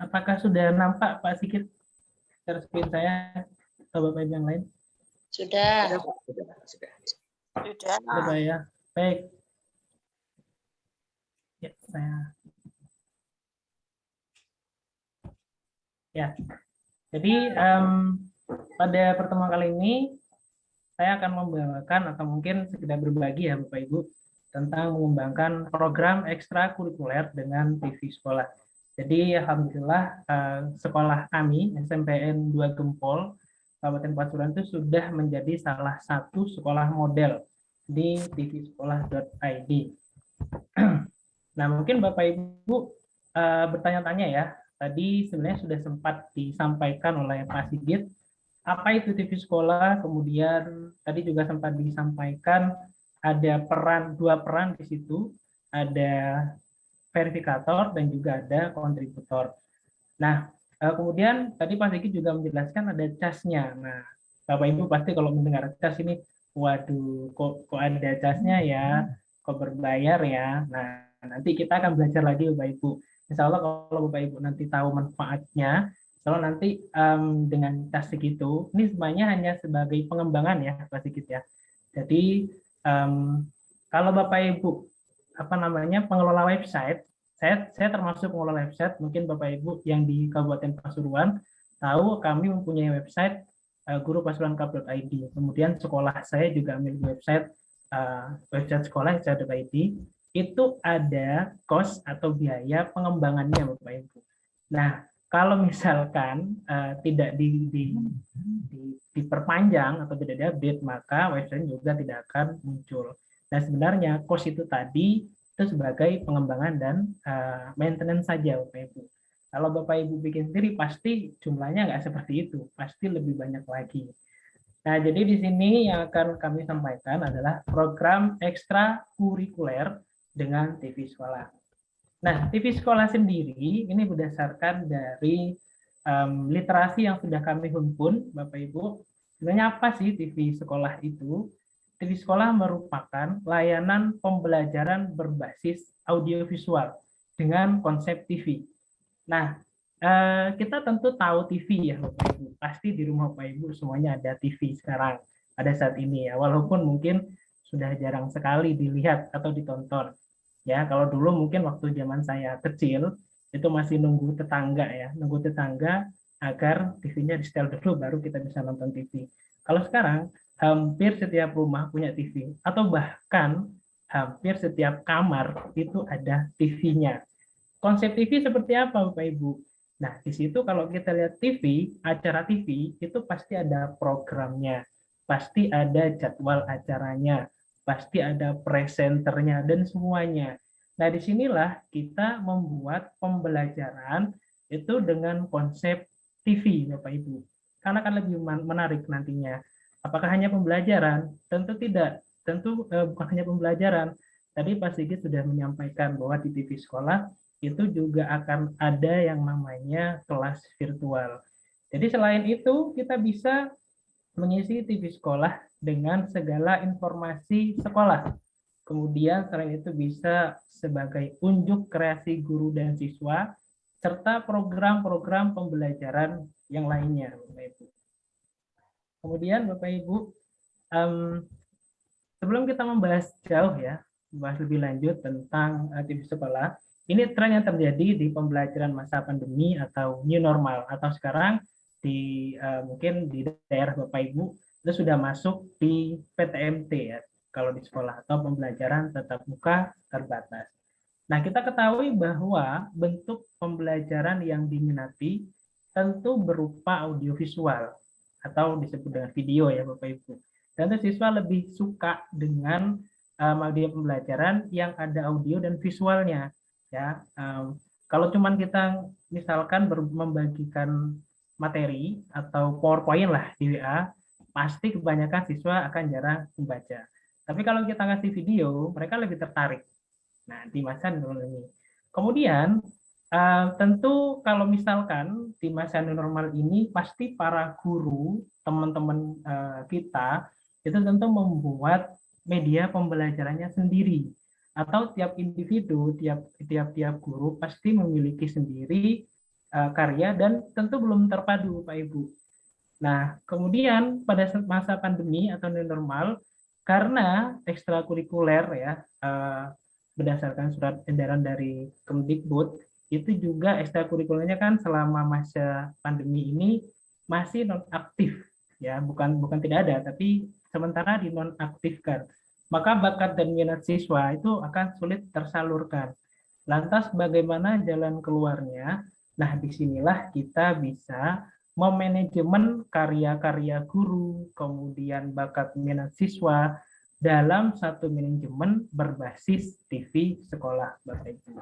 Apakah sudah nampak Pak Sigit share screen saya atau Bapak Ibu yang lain? Sudah. Sudah Pak ya. Baik. Ya, jadi pada pertemuan kali ini saya akan membawakan atau mungkin sekedar berbagi ya Bapak Ibu tentang mengembangkan program ekstrakurikuler dengan TV sekolah. Jadi alhamdulillah sekolah kami SMPN 2 Gempol Kabupaten Pasuruan itu sudah menjadi salah satu sekolah model di tvsekolah.id. Nah, mungkin Bapak Ibu bertanya-tanya ya. Tadi sebenarnya sudah sempat disampaikan oleh Pak Sigit apa itu TV sekolah, kemudian tadi juga sempat disampaikan ada dua peran di situ, ada verifikator dan juga ada kontributor. Nah, kemudian tadi Pak Sigit juga menjelaskan ada casnya. Nah, Bapak Ibu pasti kalau mendengar cas ini, waduh, kok ada casnya ya, kok berbayar ya. Nah, nanti kita akan belajar lagi Bapak Ibu. Insya Allah kalau Bapak Ibu nanti tahu manfaatnya, kalau nanti dengan cas segitu, ini sebenarnya hanya sebagai pengembangan ya Pak Sigit ya. Jadi kalau Bapak Ibu pengelola website, saya termasuk pengelola website, mungkin Bapak Ibu yang di Kabupaten Pasuruan tahu kami mempunyai website gurupasuruan.id. Kemudian sekolah saya juga memiliki website website sekolah .id. Itu ada cost atau biaya pengembangannya Bapak Ibu. Nah, kalau misalkan tidak diperpanjang atau tidak diupdate, maka website juga tidak akan muncul. Nah, sebenarnya cost itu tadi itu sebagai pengembangan dan maintenance saja Bapak Ibu. Kalau Bapak Ibu bikin sendiri pasti jumlahnya nggak seperti itu, pasti lebih banyak lagi. Nah, jadi di sini yang akan kami sampaikan adalah program ekstrakurikuler dengan TV sekolah. Nah, TV sekolah sendiri ini berdasarkan dari literasi yang sudah kami himpun, Bapak Ibu. Sebenarnya apa sih TV sekolah itu? TV sekolah merupakan layanan pembelajaran berbasis audiovisual dengan konsep TV. Nah, kita tentu tahu TV ya Bapak Ibu. Pasti di rumah Bapak Ibu semuanya ada TV sekarang pada saat ini ya. Walaupun mungkin sudah jarang sekali dilihat atau ditonton. Ya, kalau dulu mungkin waktu zaman saya kecil itu masih nunggu tetangga ya, nunggu tetangga agar TV-nya di-setel dulu baru kita bisa nonton TV. Kalau sekarang hampir setiap rumah punya TV atau bahkan hampir setiap kamar itu ada TV-nya. Konsep TV seperti apa Bapak Ibu? Nah, di situ kalau kita lihat TV, acara TV itu pasti ada programnya, pasti ada jadwal acaranya, pasti ada presenternya dan semuanya. Nah, disinilah kita membuat pembelajaran itu dengan konsep TV, Bapak Ibu. Karena akan lebih menarik nantinya. Apakah hanya pembelajaran? Tentu tidak. Tentu bukan hanya pembelajaran. Tadi Pak Sigit sudah menyampaikan bahwa di TV sekolah itu juga akan ada yang namanya kelas virtual. Jadi selain itu kita bisa mengisi TV sekolah dengan segala informasi sekolah. Kemudian selain itu bisa sebagai unjuk kreasi guru dan siswa serta program-program pembelajaran yang lainnya, Bapak Ibu. Kemudian Bapak Ibu, sebelum kita membahas jauh ya, membahas lebih lanjut tentang TV sekolah, ini tren yang terjadi di pembelajaran masa pandemi atau new normal atau sekarang di mungkin di daerah Bapak Ibu itu sudah masuk di PTMT ya kalau di sekolah atau pembelajaran tatap muka terbatas. Nah, kita ketahui bahwa bentuk pembelajaran yang diminati tentu berupa audiovisual atau disebut dengan video ya Bapak Ibu. Dan siswa lebih suka dengan media pembelajaran yang ada audio dan visualnya ya. Kalau cuman kita misalkan membagikan materi atau PowerPoint lah di WA, pasti kebanyakan siswa akan jarang membaca. Tapi kalau kita ngasih video, mereka lebih tertarik. Nah, di masa normal ini. Kemudian tentu kalau misalkan di masa normal ini pasti para guru, teman-teman kita itu tentu membuat media pembelajarannya sendiri atau tiap individu, tiap guru pasti memiliki sendiri karya dan tentu belum terpadu, Pak Ibu. Nah, kemudian pada masa pandemi atau new normal, karena ekstrakurikuler ya, berdasarkan surat edaran dari Kemdikbud, itu juga ekstrakurikulernya kan selama masa pandemi ini masih nonaktif, ya, bukan tidak ada, tapi sementara dinonaktifkan. Maka bakat dan minat siswa itu akan sulit tersalurkan. Lantas bagaimana jalan keluarnya? Nah, disinilah kita bisa memanajemen karya-karya guru, kemudian bakat minat siswa dalam satu manajemen berbasis TV sekolah, Bapak Ibu.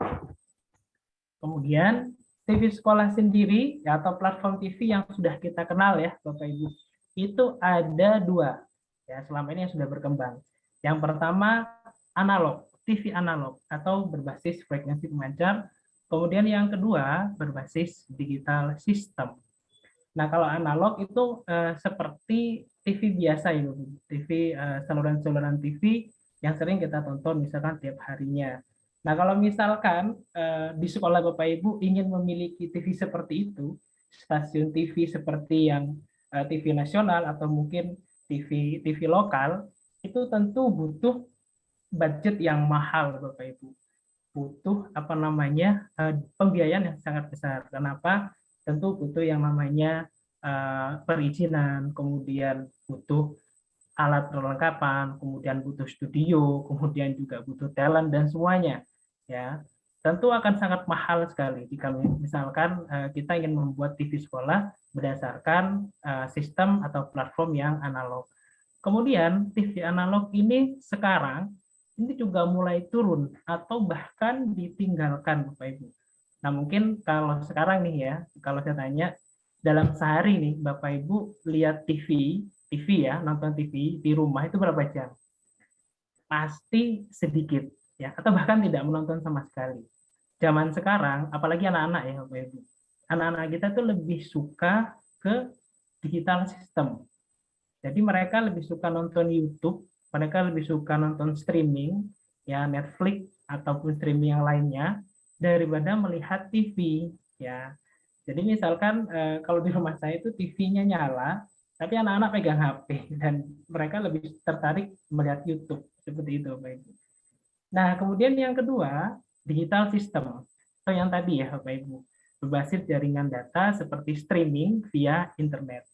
Kemudian TV sekolah sendiri atau platform TV yang sudah kita kenal ya, Bapak Ibu, itu ada dua ya selama ini yang sudah berkembang. Yang pertama analog, TV analog atau berbasis frekuensi pemancar. Kemudian yang kedua berbasis digital system. Nah, kalau analog itu seperti TV biasa ya, TV saluran-saluran TV yang sering kita tonton misalkan tiap harinya. Nah, kalau misalkan di sekolah Bapak Ibu ingin memiliki TV seperti itu, stasiun TV seperti yang TV nasional atau mungkin TV lokal, itu tentu butuh budget yang mahal Bapak Ibu. Butuh apa namanya pembiayaan yang sangat besar. Kenapa? Tentu butuh yang namanya perizinan, kemudian butuh alat perlengkapan, kemudian butuh studio, kemudian juga butuh talent dan semuanya. Ya, tentu akan sangat mahal sekali jika misalkan kita ingin membuat TV sekolah berdasarkan sistem atau platform yang analog. Kemudian TV analog ini sekarang ini juga mulai turun atau bahkan ditinggalkan Bapak Ibu. Nah, mungkin kalau sekarang nih ya, kalau saya tanya dalam sehari nih Bapak Ibu lihat TV ya, nonton TV di rumah itu berapa jam? Pasti sedikit ya, atau bahkan tidak menonton sama sekali. Zaman sekarang, apalagi anak-anak ya Bapak Ibu. Anak-anak kita tuh lebih suka ke digital system. Jadi mereka lebih suka nonton YouTube, mereka lebih suka nonton streaming, ya Netflix ataupun streaming yang lainnya daripada melihat TV, ya. Jadi misalkan kalau di rumah saya itu TV-nya nyala, tapi anak-anak pegang HP dan mereka lebih tertarik melihat YouTube seperti itu, Bapak Ibu. Nah, kemudian yang kedua, digital system atau yang tadi ya, Bapak Ibu, berbasis jaringan data seperti streaming via internet.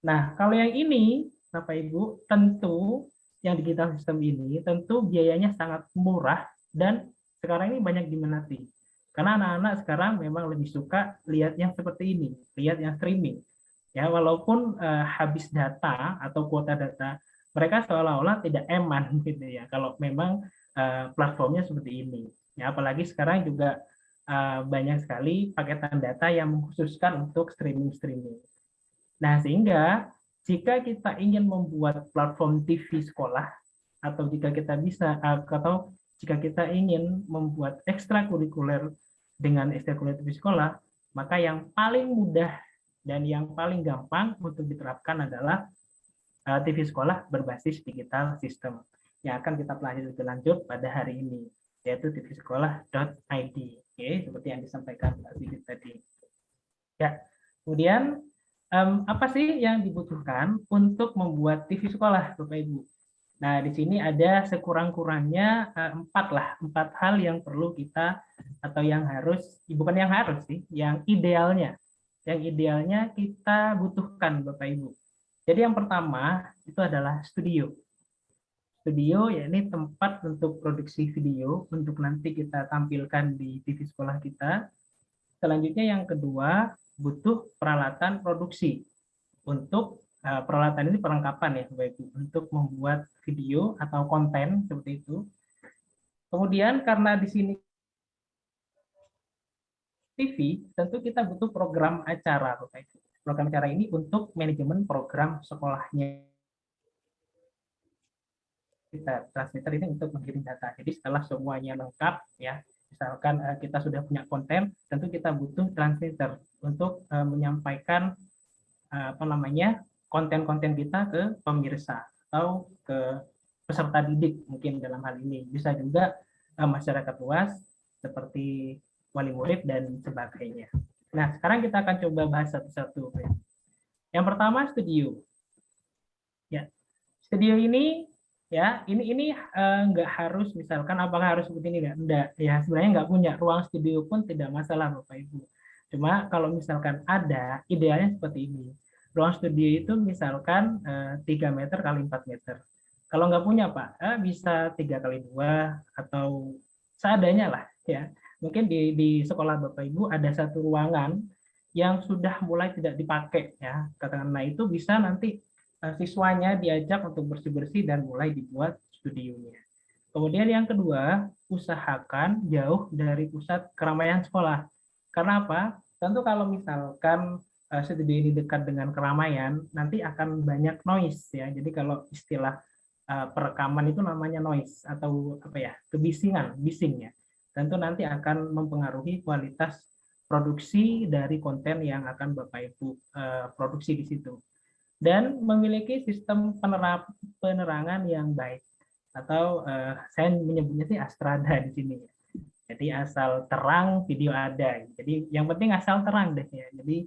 Nah, kalau yang ini, Bapak Ibu, tentu yang digital system ini tentu biayanya sangat murah dan sekarang ini banyak diminati. Karena anak-anak sekarang memang lebih suka lihat yang seperti ini, lihat yang streaming. Ya, walaupun habis data atau kuota data, mereka seolah-olah tidak eman gitu ya. Kalau memang platformnya seperti ini. Ya, apalagi sekarang juga banyak sekali paketan data yang mengkhususkan untuk streaming-streaming. Nah, sehingga jika kita ingin membuat platform TV sekolah, atau jika kita bisa, atau jika kita ingin membuat ekstrakurikuler dengan ekstrakurikuler TV sekolah, maka yang paling mudah dan yang paling gampang untuk diterapkan adalah TV sekolah berbasis digital system yang akan kita pelajari lebih lanjut pada hari ini, yaitu tvsekolah.id. Oke, seperti yang disampaikan Pak Sigit tadi. Ya, kemudian apa sih yang dibutuhkan untuk membuat TV sekolah, Bapak Ibu? Nah, di sini ada sekurang-kurangnya empat hal yang perlu kita atau yang harus, bukan yang harus sih, yang idealnya kita butuhkan, Bapak Ibu. Jadi yang pertama itu adalah studio. Studio ya ini tempat untuk produksi video untuk nanti kita tampilkan di TV sekolah kita. Selanjutnya yang kedua butuh peralatan produksi. Untuk peralatan ini perlengkapan ya Bapak Ibu untuk membuat video atau konten seperti itu. Kemudian karena di sini TV, tentu kita butuh program acara Bapak Ibu. Program acara ini untuk manajemen program sekolahnya. Kita transmitter ini untuk mengirim data. Jadi setelah semuanya lengkap ya, misalkan kita sudah punya konten, tentu kita butuh transmitter untuk menyampaikan apa namanya konten-konten kita ke pemirsa atau ke peserta didik mungkin dalam hal ini. Bisa juga masyarakat luas seperti wali murid dan sebagainya. Nah, sekarang kita akan coba bahas satu-satu. Yang pertama studio. Ya, studio ini ya ini nggak harus misalkan apakah harus seperti ini enggak ya sebenarnya nggak punya ruang studio pun tidak masalah Bapak Ibu. Cuma kalau misalkan ada idealnya seperti ini. Ruang studio itu misalkan 3 meter kali 4 meter. Kalau nggak punya Pak, bisa 3 kali 2 atau seadanya lah ya. Mungkin di sekolah Bapak Ibu ada satu ruangan yang sudah mulai tidak dipakai ya. Katakanlah itu bisa nanti siswanya diajak untuk bersih-bersih dan mulai dibuat studionya. Kemudian yang kedua, usahakan jauh dari pusat keramaian sekolah. Karena apa? Tentu kalau misalkan studio ini dekat dengan keramaian, nanti akan banyak noise ya. Jadi kalau istilah perekaman itu namanya noise atau apa ya, kebisingan, bising ya. Tentu nanti akan mempengaruhi kualitas produksi dari konten yang akan Bapak Ibu produksi di situ dan memiliki sistem penerangan yang baik atau saya menyebutnya sih Astrada di sini. Jadi asal terang video ada. Jadi yang penting asal terang deh ya. Jadi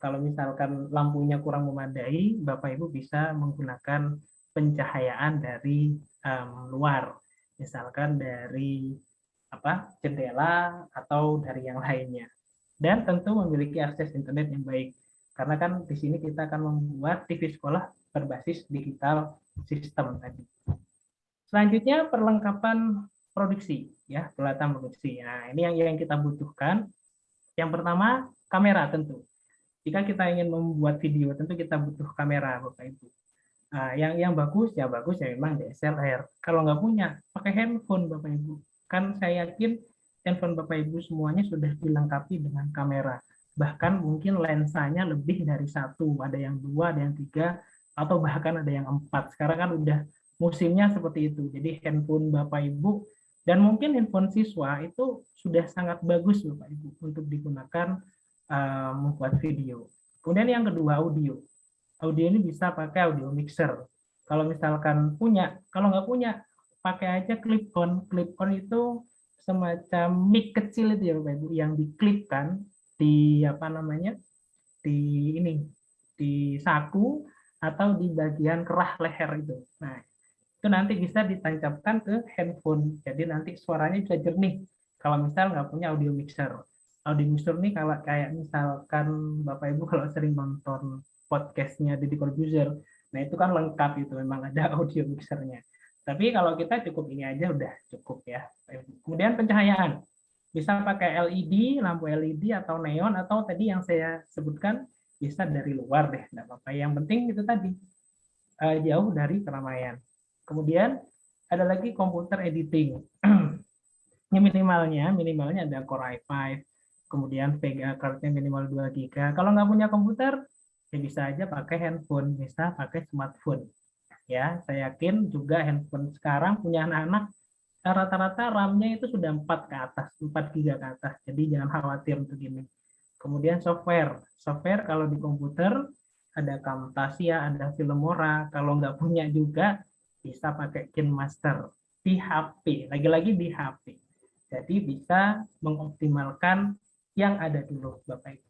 kalau misalkan lampunya kurang memadai, Bapak Ibu bisa menggunakan pencahayaan dari luar, misalkan dari apa jendela atau dari yang lainnya. Dan tentu memiliki akses internet yang baik. Karena kan di sini kita akan membuat TV sekolah berbasis digital sistem tadi. Selanjutnya perlengkapan produksi, ya peralatan produksi. Nah ini yang kita butuhkan. Yang pertama kamera tentu. Jika kita ingin membuat video, tentu kita butuh kamera, Bapak Ibu. Nah, yang bagus ya memang DSLR. Kalau nggak punya, pakai handphone, Bapak Ibu. Kan saya yakin handphone Bapak Ibu semuanya sudah dilengkapi dengan kamera. Bahkan mungkin lensanya lebih dari satu, ada yang dua, ada yang tiga, atau bahkan ada yang empat. Sekarang kan udah musimnya seperti itu. Jadi handphone Bapak Ibu dan mungkin handphone siswa itu sudah sangat bagus Bapak Ibu untuk digunakan membuat video. Kemudian yang kedua audio. Audio ini bisa pakai audio mixer. Kalau misalkan punya, kalau nggak punya, pakai aja clip on. Clip on itu semacam mic kecil itu ya Bapak Ibu yang diklipkan di apa namanya di ini di saku atau di bagian kerah leher itu. Nah itu nanti bisa ditancapkan ke handphone. Jadi nanti suaranya bisa jernih. Kalau misal nggak punya audio mixer. Audio mixer nih kalau kayak misalkan Bapak Ibu kalau sering nonton podcastnya Deddy Corbuzier, nah itu kan lengkap itu memang ada audio mixernya. Tapi kalau kita cukup ini aja udah cukup ya. Kemudian pencahayaan. Bisa pakai LED, lampu LED atau neon atau tadi yang saya sebutkan bisa dari luar deh, enggak apa-apa. Yang penting itu tadi jauh dari keramaian. Kemudian ada lagi komputer editing. Ini minimalnya ada Core i5, kemudian VGA card-nya minimal 2 GB. Kalau nggak punya komputer, ya bisa aja pakai handphone, bisa pakai smartphone. Ya, saya yakin juga handphone sekarang punya anak-anak rata-rata RAM-nya itu sudah 4 ke atas, 4 GB ke atas. Jadi jangan khawatir untuk ini. Kemudian software. Software kalau di komputer ada Camtasia, ada Filmora. Kalau nggak punya juga bisa pakai KineMaster di HP. Lagi-lagi di HP. Jadi bisa mengoptimalkan yang ada dulu, Bapak Ibu.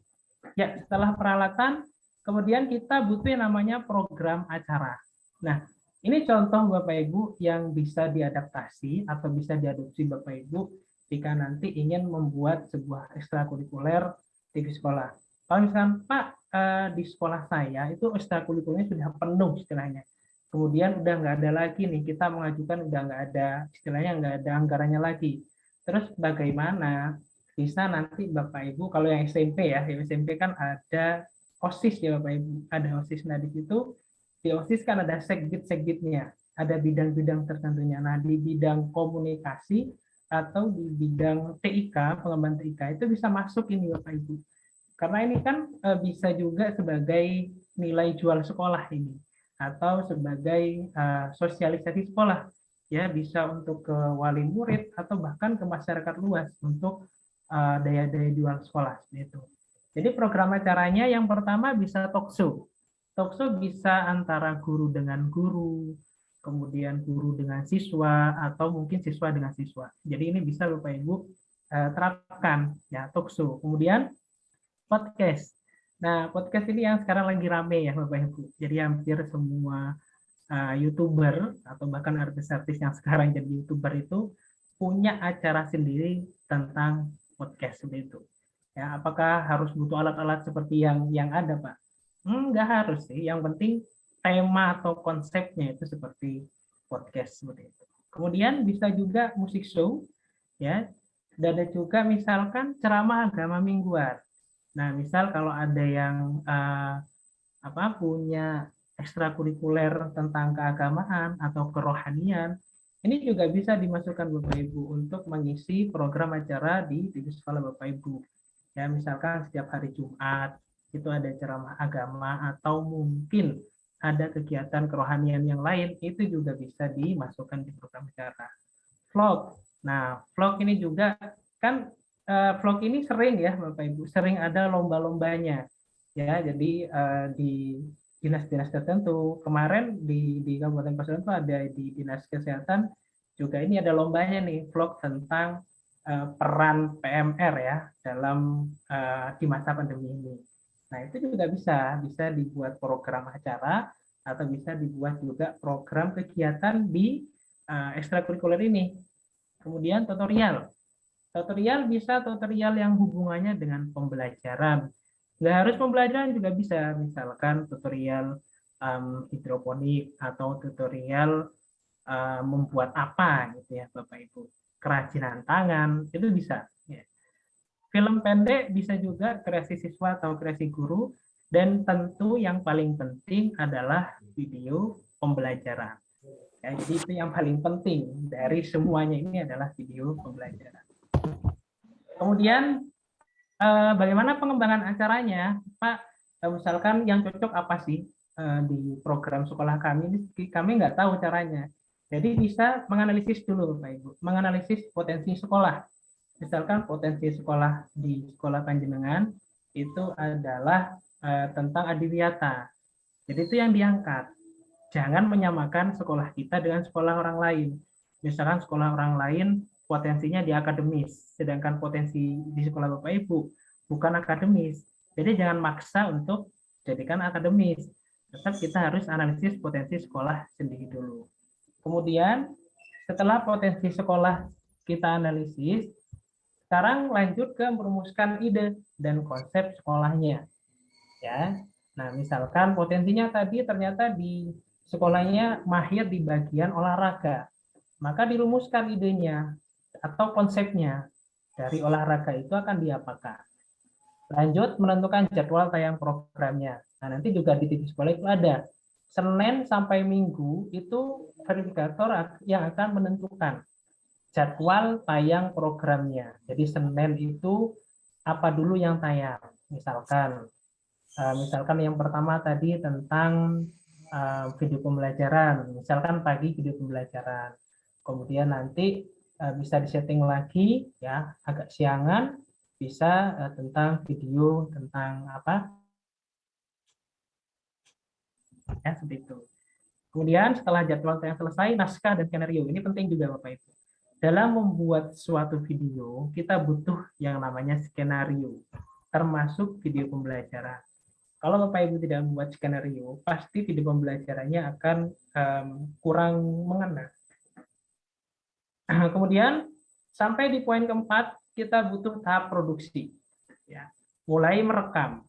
Ya, setelah peralatan, kemudian kita butuh yang namanya program acara. Nah, ini contoh Bapak Ibu yang bisa diadaptasi atau bisa diadopsi Bapak Ibu jika nanti ingin membuat sebuah ekstrakurikuler di sekolah. Kalau misalkan Pak di sekolah saya itu ekstrakurikulernya sudah penuh istilahnya. Kemudian udah nggak ada lagi nih kita mengajukan udah nggak ada istilahnya nggak ada anggarannya lagi. Terus bagaimana bisa nanti Bapak Ibu kalau yang SMP ya, yang SMP kan ada OSIS ya Bapak Ibu, ada OSIS. Nah di situ di OSIS kan ada segbit-segbitnya, ada bidang-bidang tertentunya. Nah di bidang komunikasi atau di bidang TIK, pengembangan TIK itu bisa masuk ini Bapak Ibu. Karena ini kan bisa juga sebagai nilai jual sekolah ini atau sebagai sosialisasi sekolah ya bisa untuk ke wali murid atau bahkan ke masyarakat luas untuk daya-daya jual sekolah itu. Jadi program acaranya yang pertama bisa talk show. Talk show bisa antara guru dengan guru, kemudian guru dengan siswa atau mungkin siswa dengan siswa. Jadi ini bisa Bapak Ibu terapkan ya talk show. Kemudian podcast. Nah, podcast ini yang sekarang lagi rame ya Bapak Ibu. Jadi hampir semua YouTuber atau bahkan artis-artis yang sekarang jadi YouTuber itu punya acara sendiri tentang podcast seperti itu. Ya, apakah harus butuh alat-alat seperti yang ada, Pak? Nggak harus sih. Yang penting tema atau konsepnya itu seperti podcast seperti itu. Kemudian bisa juga musik show, ya. Dan ada juga misalkan ceramah agama mingguan. Nah, misal kalau ada yang punya ekstrakurikuler tentang keagamaan atau kerohanian, ini juga bisa dimasukkan Bapak Ibu untuk mengisi program acara di sekolah Bapak Ibu. Ya, misalkan setiap hari Jumat itu ada ceramah agama atau mungkin ada kegiatan kerohanian yang lain, itu juga bisa dimasukkan di program acara. Vlog. Nah, vlog ini juga kan vlog ini sering ya Bapak Ibu, sering ada lomba-lombanya. Ya, jadi di dinas-dinas tertentu, kemarin di Kabupaten Pasuruan itu ada di Dinas Kesehatan juga ini ada lombanya nih, vlog tentang peran PMR ya dalam di masa pandemi ini. Nah, itu juga bisa dibuat program acara atau bisa dibuat juga program kegiatan di ekstrakurikuler ini. Kemudian tutorial. Tutorial bisa tutorial yang hubungannya dengan pembelajaran. Nggak harus pembelajaran juga bisa, misalkan tutorial hidroponik atau tutorial membuat apa gitu ya Bapak Ibu. Kerajinan tangan, itu bisa. Ya. Film pendek bisa juga kreasi siswa atau kreasi guru, dan tentu yang paling penting adalah video pembelajaran. Ya, jadi itu yang paling penting dari semuanya ini adalah video pembelajaran. Kemudian bagaimana pengembangan acaranya, Pak? Misalkan yang cocok apa sih di program sekolah kami? Kami nggak tahu caranya. Jadi bisa menganalisis dulu, Bapak Ibu, menganalisis potensi sekolah. Misalkan potensi sekolah di sekolah Panjenengan itu adalah tentang adiwiyata. Jadi itu yang diangkat. Jangan menyamakan sekolah kita dengan sekolah orang lain. Misalkan sekolah orang lain potensinya di akademis, sedangkan potensi di sekolah Bapak Ibu bukan akademis. Jadi jangan maksa untuk jadikan akademis. Tetap kita harus analisis potensi sekolah sendiri dulu. Kemudian setelah potensi sekolah kita analisis, sekarang lanjut ke merumuskan ide dan konsep sekolahnya. Ya. Nah, misalkan potensinya tadi ternyata di sekolahnya mahir di bagian olahraga, maka dirumuskan idenya atau konsepnya dari olahraga itu akan diapakan. Lanjut menentukan jadwal tayang programnya. Nah, nanti juga di TV sekolah itu ada Senin sampai Minggu itu verifikator yang akan menentukan jadwal tayang programnya. Jadi Senin itu apa dulu yang tayang. Misalkan yang pertama tadi tentang video pembelajaran, misalkan pagi video pembelajaran. Kemudian nanti bisa disetting lagi ya agak siangan, bisa tentang video tentang apa ya seperti itu. Kemudian setelah jadwal yang selesai, naskah dan skenario ini penting juga Bapak Ibu. Dalam membuat suatu video, kita butuh yang namanya skenario, termasuk video pembelajaran. Kalau Bapak Ibu tidak membuat skenario, pasti video pembelajarannya akan kurang mengena. Kemudian sampai di poin keempat, kita butuh tahap produksi. Ya. Mulai merekam,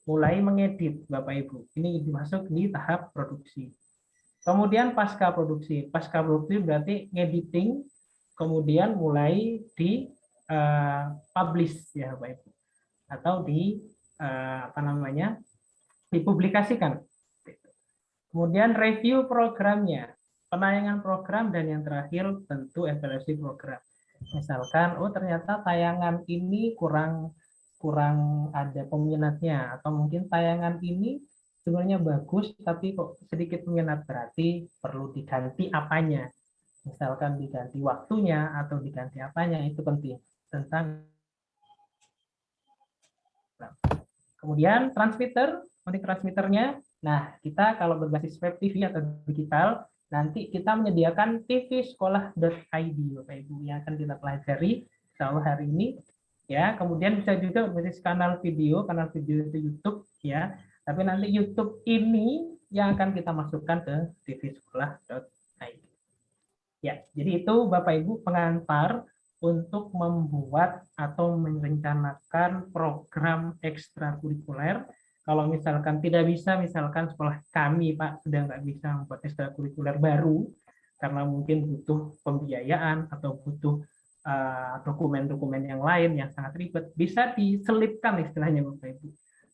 mulai mengedit Bapak Ibu. Ini dimasuk di tahap produksi. Kemudian pasca produksi. Pasca produksi berarti ngediting, kemudian mulai di publish ya Bapak Ibu. Atau di dipublikasikan. Kemudian review programnya, penayangan program, dan yang terakhir tentu evaluasi program. Misalkan, oh ternyata tayangan ini kurang ada peminatnya, atau mungkin tayangan ini sebenarnya bagus tapi kok sedikit peminat, berarti perlu diganti apanya. Misalkan diganti waktunya atau diganti apanya, itu penting tentang. Kemudian transmitter, untuk transmitternya, nah kita kalau berbasis web TV atau digital, nanti kita menyediakan tvsekolah.id Bapak Ibu yang akan kita pelajari insya Allah hari ini. ya. Kemudian bisa juga berbasis kanal video itu YouTube ya. Tapi nanti YouTube ini yang akan kita masukkan ke tvsekolah.id. Ya, jadi itu Bapak Ibu pengantar untuk membuat atau merencanakan program ekstrakurikuler. Kalau misalkan tidak bisa, misalkan sekolah kami Pak sudah nggak bisa membuat ekstrakurikuler baru karena mungkin butuh pembiayaan atau butuh dokumen-dokumen yang lain yang sangat ribet, bisa diselipkan istilahnya Bapak Ibu.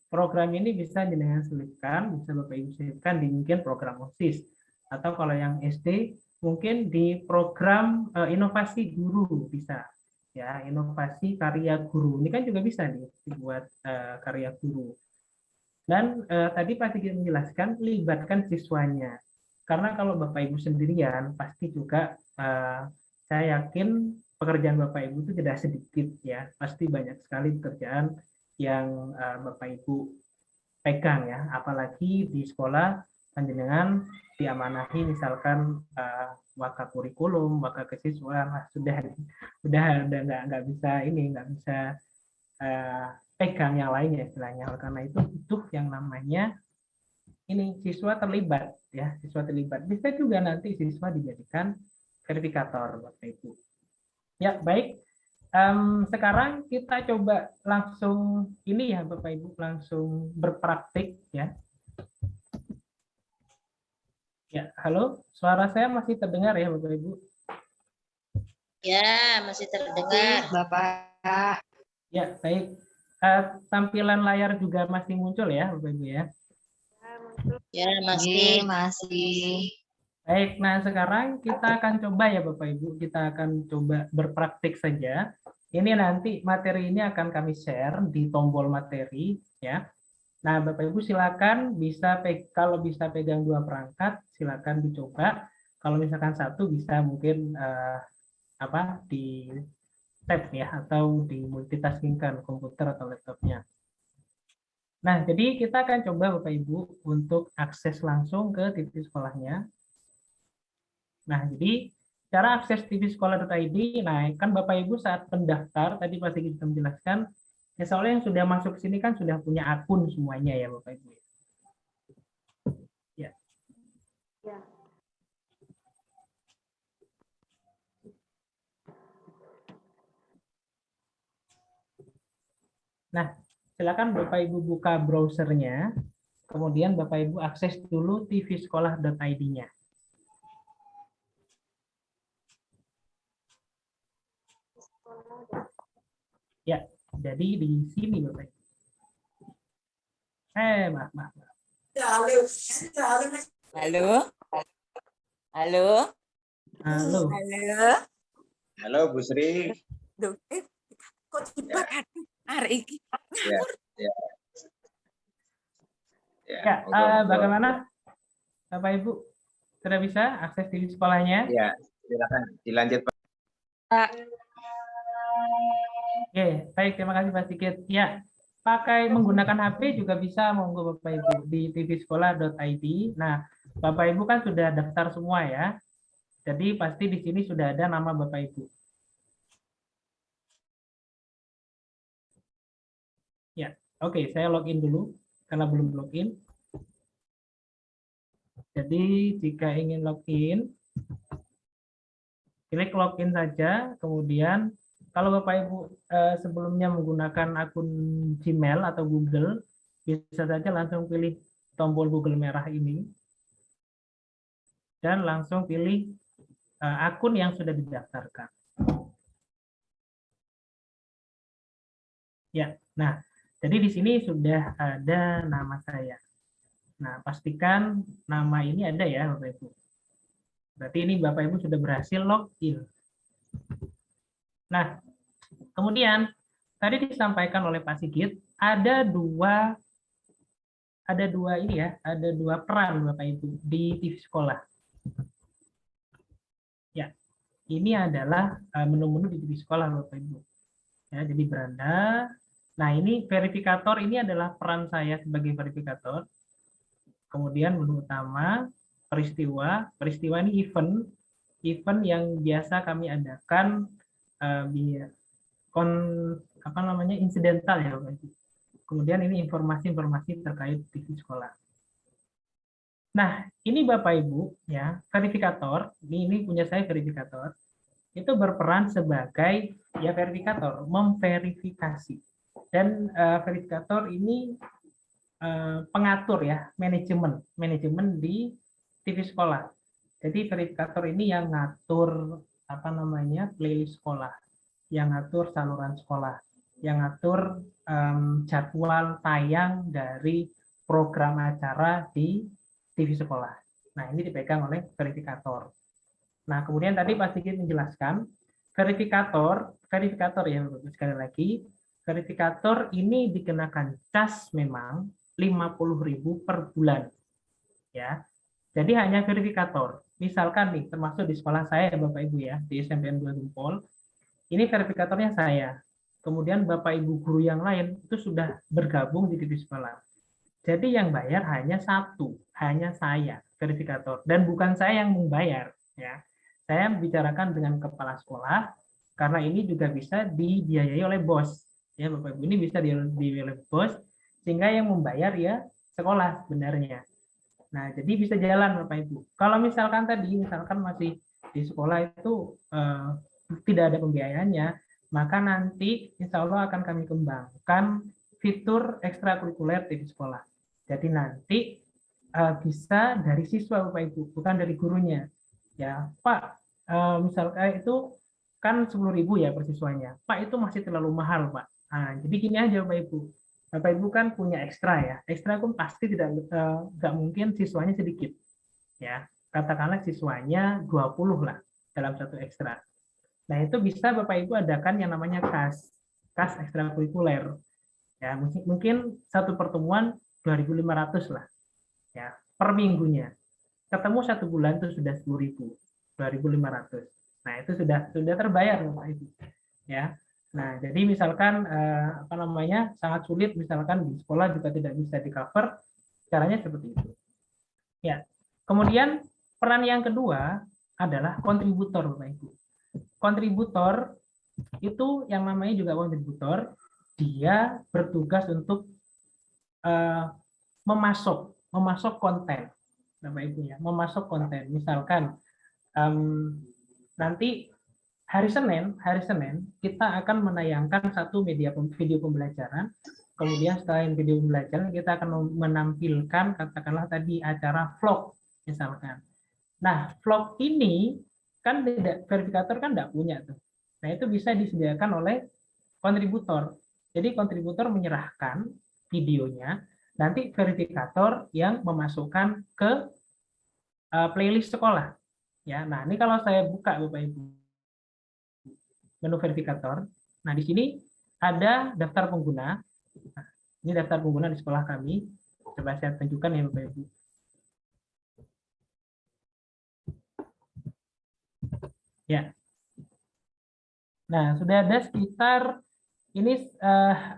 Program ini bisa jenengan selipkan, bisa Bapak Ibu selipkan di mungkin program OSIS atau kalau yang SD mungkin di program inovasi guru bisa ya, inovasi karya guru ini kan juga bisa dibuat karya guru. Dan tadi Pak Sigit menjelaskan libatkan siswanya, karena kalau Bapak Ibu sendirian pasti juga saya yakin pekerjaan Bapak Ibu itu tidak sedikit ya, pasti banyak sekali pekerjaan yang Bapak Ibu pegang ya, apalagi di sekolah panjenengan diamanahi misalkan waka kurikulum, waka kesiswaan, sudah nggak bisa ini, nggak bisa pegang yang lainnya istilahnya. Oleh karena itu butuh yang namanya ini siswa terlibat ya, siswa terlibat. Bisa juga nanti siswa dijadikan verifikator Bapak Ibu. Ya baik. Sekarang kita coba langsung ini ya Bapak Ibu, langsung berpraktik ya. Ya, halo, suara saya masih terdengar ya Bapak Ibu? Ya, masih terdengar. Bapak. Ya, baik. Tampilan layar juga masih muncul ya Bapak Ibu ya? Ya, masih. Masih. Baik, nah sekarang kita akan coba ya Bapak Ibu, kita akan coba berpraktik saja. Ini nanti materi ini akan kami share di tombol materi ya. Nah, Bapak Ibu silakan bisa kalau bisa pegang dua perangkat, silakan dicoba. Kalau misalkan satu bisa mungkin di tab ya atau di multitaskingkan komputer atau laptopnya. Nah, jadi kita akan coba Bapak Ibu untuk akses langsung ke TV sekolahnya. Nah, jadi cara akses tvsekolah.id, nah kan Bapak Ibu saat pendaftar tadi Pak Sigit sudah menjelaskan, ya soalnya yang sudah masuk ke sini kan sudah punya akun semuanya ya Bapak Ibu. Ya. Ya. Nah, silakan Bapak Ibu buka browsernya, kemudian Bapak Ibu akses dulu tvsekolah.id-nya. Ya, jadi di sini Bapak Ibu. Maaf. Halo. Halo. Halo. Halo. Halo Bu Sri. Duh, kok tiba hari ini? Ya, Bagaimana Bapak Ibu? Sudah bisa akses di sekolahnya? Ya, silakan dilanjut Pak. Oke, baik, terima kasih Pak Sigit. Ya, pakai menggunakan HP juga bisa, monggo Bapak Ibu di tvsekolah.id. Nah, Bapak Ibu kan sudah daftar semua ya. Jadi pasti di sini sudah ada nama Bapak Ibu. Ya, oke, saya login dulu karena belum login. Jadi jika ingin login, klik login saja, kemudian kalau Bapak Ibu sebelumnya menggunakan akun Gmail atau Google, bisa saja langsung pilih tombol Google merah ini, dan langsung pilih akun yang sudah didaftarkan. Ya, nah, jadi di sini sudah ada nama saya. Nah, pastikan nama ini ada ya Bapak Ibu. Berarti ini Bapak Ibu sudah berhasil login. Nah, kemudian tadi disampaikan oleh Pak Sigit ada dua ini ya, ada dua peran Bapak Ibu di TV sekolah. Ya, ini adalah menu-menu di TV sekolah Bapak Ibu. Ya, jadi beranda. Nah, ini verifikator, ini adalah peran saya sebagai verifikator. Kemudian menu utama, peristiwa ini event yang biasa kami adakan apa namanya insidental ya Bapak Ibu. Kemudian ini informasi-informasi terkait TV sekolah. Nah, ini Bapak Ibu ya, verifikator, ini punya saya verifikator, itu berperan sebagai ya verifikator, memverifikasi. Dan verifikator ini pengatur ya, manajemen di TV sekolah. Jadi verifikator ini yang ngatur apa namanya playlist sekolah, yang ngatur saluran sekolah, yang ngatur jadwal tayang dari program acara di TV sekolah. Nah, ini dipegang oleh verifikator. Nah, kemudian tadi Pak Sigit menjelaskan, verifikator ya, sekali lagi, verifikator ini dikenakan cas memang 50.000 per bulan. Ya. Jadi hanya verifikator. Misalkan nih, termasuk di sekolah saya Bapak Ibu ya, di SMPN 2 Gempol, ini verifikatornya saya. Kemudian Bapak Ibu guru yang lain itu sudah bergabung di TV sekolah. Jadi yang bayar hanya satu, hanya saya, verifikator. Dan bukan saya yang membayar. Ya. Saya bicarakan dengan kepala sekolah, karena ini juga bisa dibiayai oleh bos. Ya, Bapak Ibu, ini bisa dibiayai oleh bos, sehingga yang membayar ya sekolah sebenarnya. Nah, jadi bisa jalan Bapak Ibu. Kalau misalkan tadi, misalkan masih di sekolah itu tidak ada pembiayaannya, maka nanti insya Allah akan kami kembangkan fitur ekstrakurikuler di sekolah. Jadi nanti bisa dari siswa Bapak Ibu, bukan dari gurunya. Ya, Pak, misalkan itu kan 10.000 ya per siswanya. Pak, itu masih terlalu mahal, Pak. Nah, jadi gini aja Bapak Ibu. Bapak Ibu kan punya ekstra ya. Ekstra pun pasti nggak mungkin siswanya sedikit. Ya, katakanlah siswanya 20 lah dalam satu ekstra. Nah, itu bisa Bapak Ibu adakan yang namanya kas ekstrakurikuler. Ya, mungkin satu pertemuan 2.500 lah. Ya, per minggunya. Ketemu satu bulan itu sudah 10.000, 2.500. Nah, itu sudah terbayar Bapak Ibu. Ya. Nah, jadi misalkan apa namanya sangat sulit, misalkan di sekolah juga tidak bisa di cover, caranya seperti itu. Ya. Kemudian peran yang kedua adalah kontributor, Bapak Ibu. Kontributor itu yang namanya juga kontributor, dia bertugas untuk memasok konten, Bapak Ibu ya, memasok konten. Misalkan nanti hari Senin kita akan menayangkan satu video pembelajaran. Kemudian setelah video pembelajaran kita akan menampilkan katakanlah tadi acara vlog misalkan. Nah, vlog ini kan verifikator kan tidak punya tuh. Nah, itu bisa disediakan oleh kontributor. Jadi kontributor menyerahkan videonya, nanti verifikator yang memasukkan ke playlist sekolah. Ya, nah ini kalau saya buka Bapak Ibu menu verifikator. Nah, di sini ada daftar pengguna. Nah, ini daftar pengguna di sekolah kami. Coba saya tunjukkan ya Bapak Ibu. Ya. Nah, sudah ada sekitar ini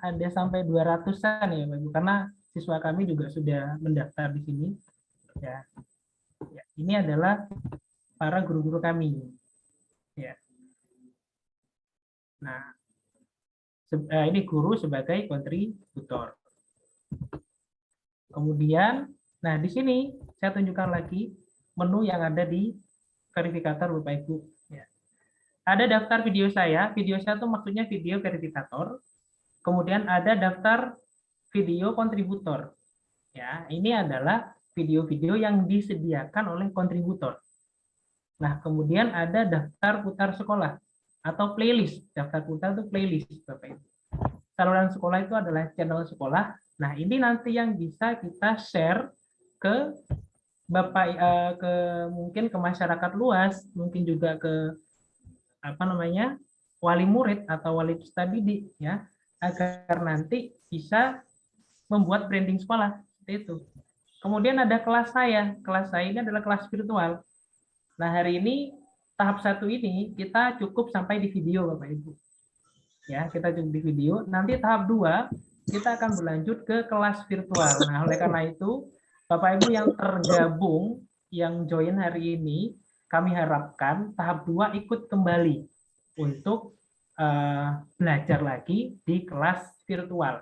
ada sampai 200-an ya Bapak Ibu, karena siswa kami juga sudah mendaftar di sini. Ya. Ya, ini adalah para guru-guru kami. Ya. Nah, ini guru sebagai kontributor. Kemudian, nah di sini saya tunjukkan lagi menu yang ada di verifikator Bapak Ibu. Ya. Ada daftar video saya itu maksudnya video verifikator. Kemudian ada daftar video kontributor. Ya, ini adalah video-video yang disediakan oleh kontributor. Nah, kemudian ada daftar putar sekolah atau playlist. Daftar putar itu playlist, Bapak Ibu. Saluran sekolah itu adalah channel sekolah. Nah, ini nanti yang bisa kita share ke Bapak mungkin ke masyarakat luas, mungkin juga ke apa namanya? Wali murid atau wali peserta didik ya, agar nanti bisa membuat branding sekolah seperti itu. Kemudian ada kelas saya ini adalah kelas virtual. Nah, hari ini tahap 1 ini kita cukup sampai di video Bapak Ibu. Ya, kita cukup di video. Nanti tahap 2 kita akan berlanjut ke kelas virtual. Nah, oleh karena itu Bapak Ibu yang tergabung, yang join hari ini, kami harapkan tahap 2 ikut kembali untuk belajar lagi di kelas virtual.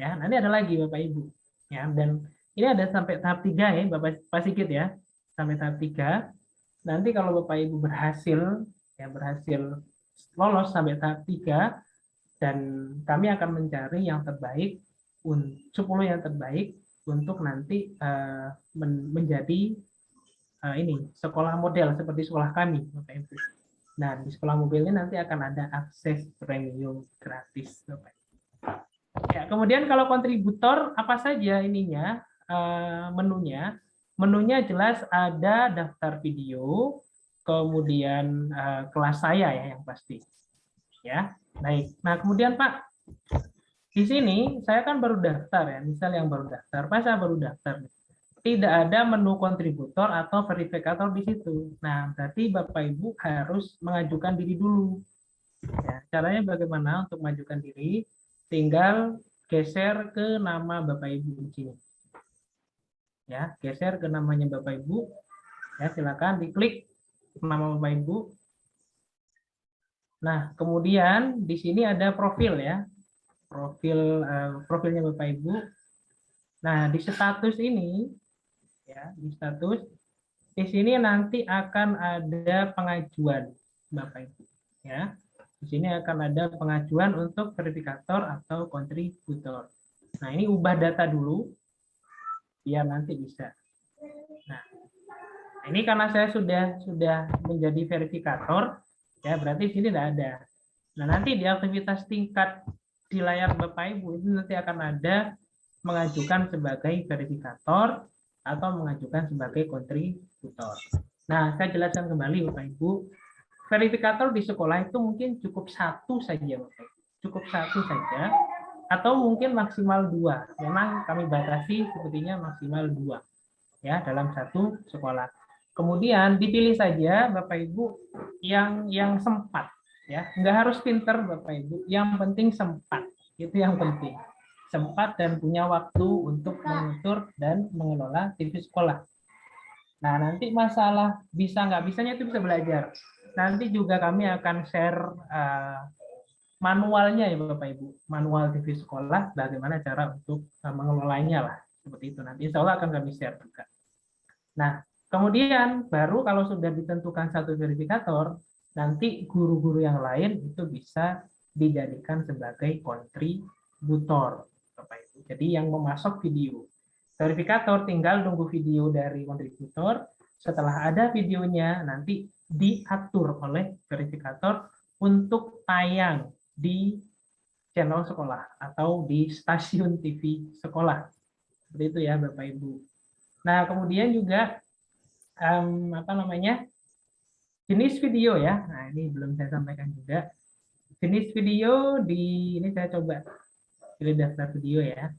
Ya, nanti ada lagi Bapak Ibu. Ya, dan ini ada sampai tahap 3 ya, Pak Sigit ya. Sampai tahap 3. Nanti kalau Bapak Ibu berhasil lolos sampai tahap 3, dan kami akan mencari yang terbaik, 10 yang terbaik untuk nanti menjadi ini sekolah model seperti sekolah kami, Bapak Ibu. Nah, di sekolah mobil ini nanti akan ada akses premium gratis, Bapak Ibu. Ya, kemudian kalau kontributor apa saja ininya menunya? Menunya jelas ada daftar video, kemudian kelas saya ya yang pasti. Ya, baik. Nah, kemudian Pak, di sini saya kan baru daftar ya, misal yang baru daftar, Pak saya baru daftar. Tidak ada menu kontributor atau verifikator di situ. Nah, berarti Bapak Ibu harus mengajukan diri dulu. Ya, caranya bagaimana untuk mengajukan diri? Tinggal geser ke nama Bapak Ibu di sini. Ya, geser ke namanya Bapak Ibu. Ya, silakan diklik nama Bapak Ibu. Nah, kemudian di sini ada profil ya. Profilnya Bapak Ibu. Nah, di status ini ya, di status di sini nanti akan ada pengajuan Bapak Ibu ya. Di sini akan ada pengajuan untuk verifikator atau kontributor. Nah, ini ubah data dulu biar nanti bisa. Nah, ini karena saya sudah menjadi verifikator ya, berarti di sini tidak ada. Nah, nanti di aktivitas tingkat di layar Bapak Ibu itu nanti akan ada mengajukan sebagai verifikator atau mengajukan sebagai kontributor. Nah, saya jelaskan kembali Bapak Ibu. Verifikator di sekolah itu mungkin cukup satu saja, Bapak. Cukup satu saja, atau mungkin maksimal 2. Memang kami batasi sepertinya maksimal 2 ya dalam satu sekolah. Kemudian dipilih saja Bapak Ibu yang sempat ya, nggak harus pinter Bapak Ibu, yang penting sempat, itu yang penting. Sempat dan punya waktu untuk mengatur dan mengelola TV sekolah. Nah, nanti masalah bisa nggak bisanya itu bisa belajar. Nanti juga kami akan share manualnya ya Bapak Ibu, manual TV sekolah, bagaimana cara untuk mengelolanya lah, seperti itu. Nanti insya Allah akan kami share juga. Nah, kemudian baru kalau sudah ditentukan satu verifikator, nanti guru-guru yang lain itu bisa dijadikan sebagai kontributor, Bapak Ibu. Jadi yang memasok video. Verifikator tinggal nunggu video dari kontributor, setelah ada videonya nanti diatur oleh verifikator untuk tayang di channel sekolah atau di stasiun TV sekolah. Seperti itu ya Bapak Ibu. Nah, kemudian juga jenis video ya. Nah, ini belum saya sampaikan juga. Jenis video ini saya coba pilih daftar video ya.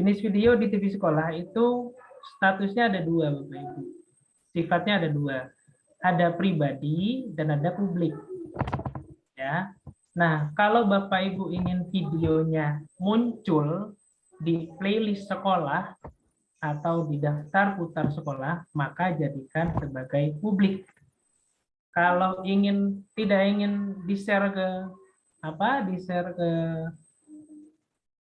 Jenis video di TV sekolah itu statusnya ada 2 Bapak Ibu. Sifatnya ada 2. Ada pribadi dan ada publik. Ya. Nah, kalau Bapak Ibu ingin videonya muncul di playlist sekolah atau di daftar putar sekolah, maka jadikan sebagai publik. Kalau tidak ingin di-share ke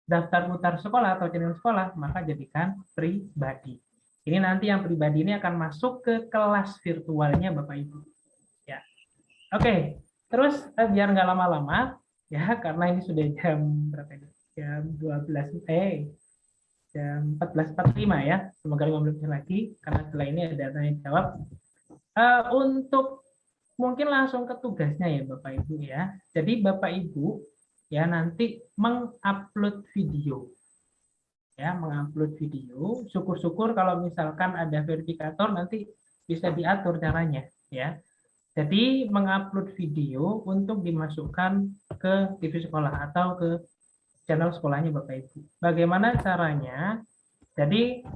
daftar putar sekolah atau channel sekolah, maka jadikan pribadi. Ini nanti yang pribadi ini akan masuk ke kelas virtualnya Bapak Ibu. Ya. Oke, terus biar nggak lama-lama ya, karena ini sudah jam berapa ini? Jam 14.45 ya. Semoga 5 menit lagi karena setelah ini ada tanya jawab. Untuk mungkin langsung ke tugasnya ya Bapak Ibu ya. Jadi Bapak Ibu ya nanti mengupload video. Ya, mengupload video. Syukur-syukur kalau misalkan ada verifikator nanti bisa diatur caranya ya. Jadi mengupload video untuk dimasukkan ke TV sekolah atau ke channel sekolahnya Bapak Ibu. Bagaimana caranya? Jadi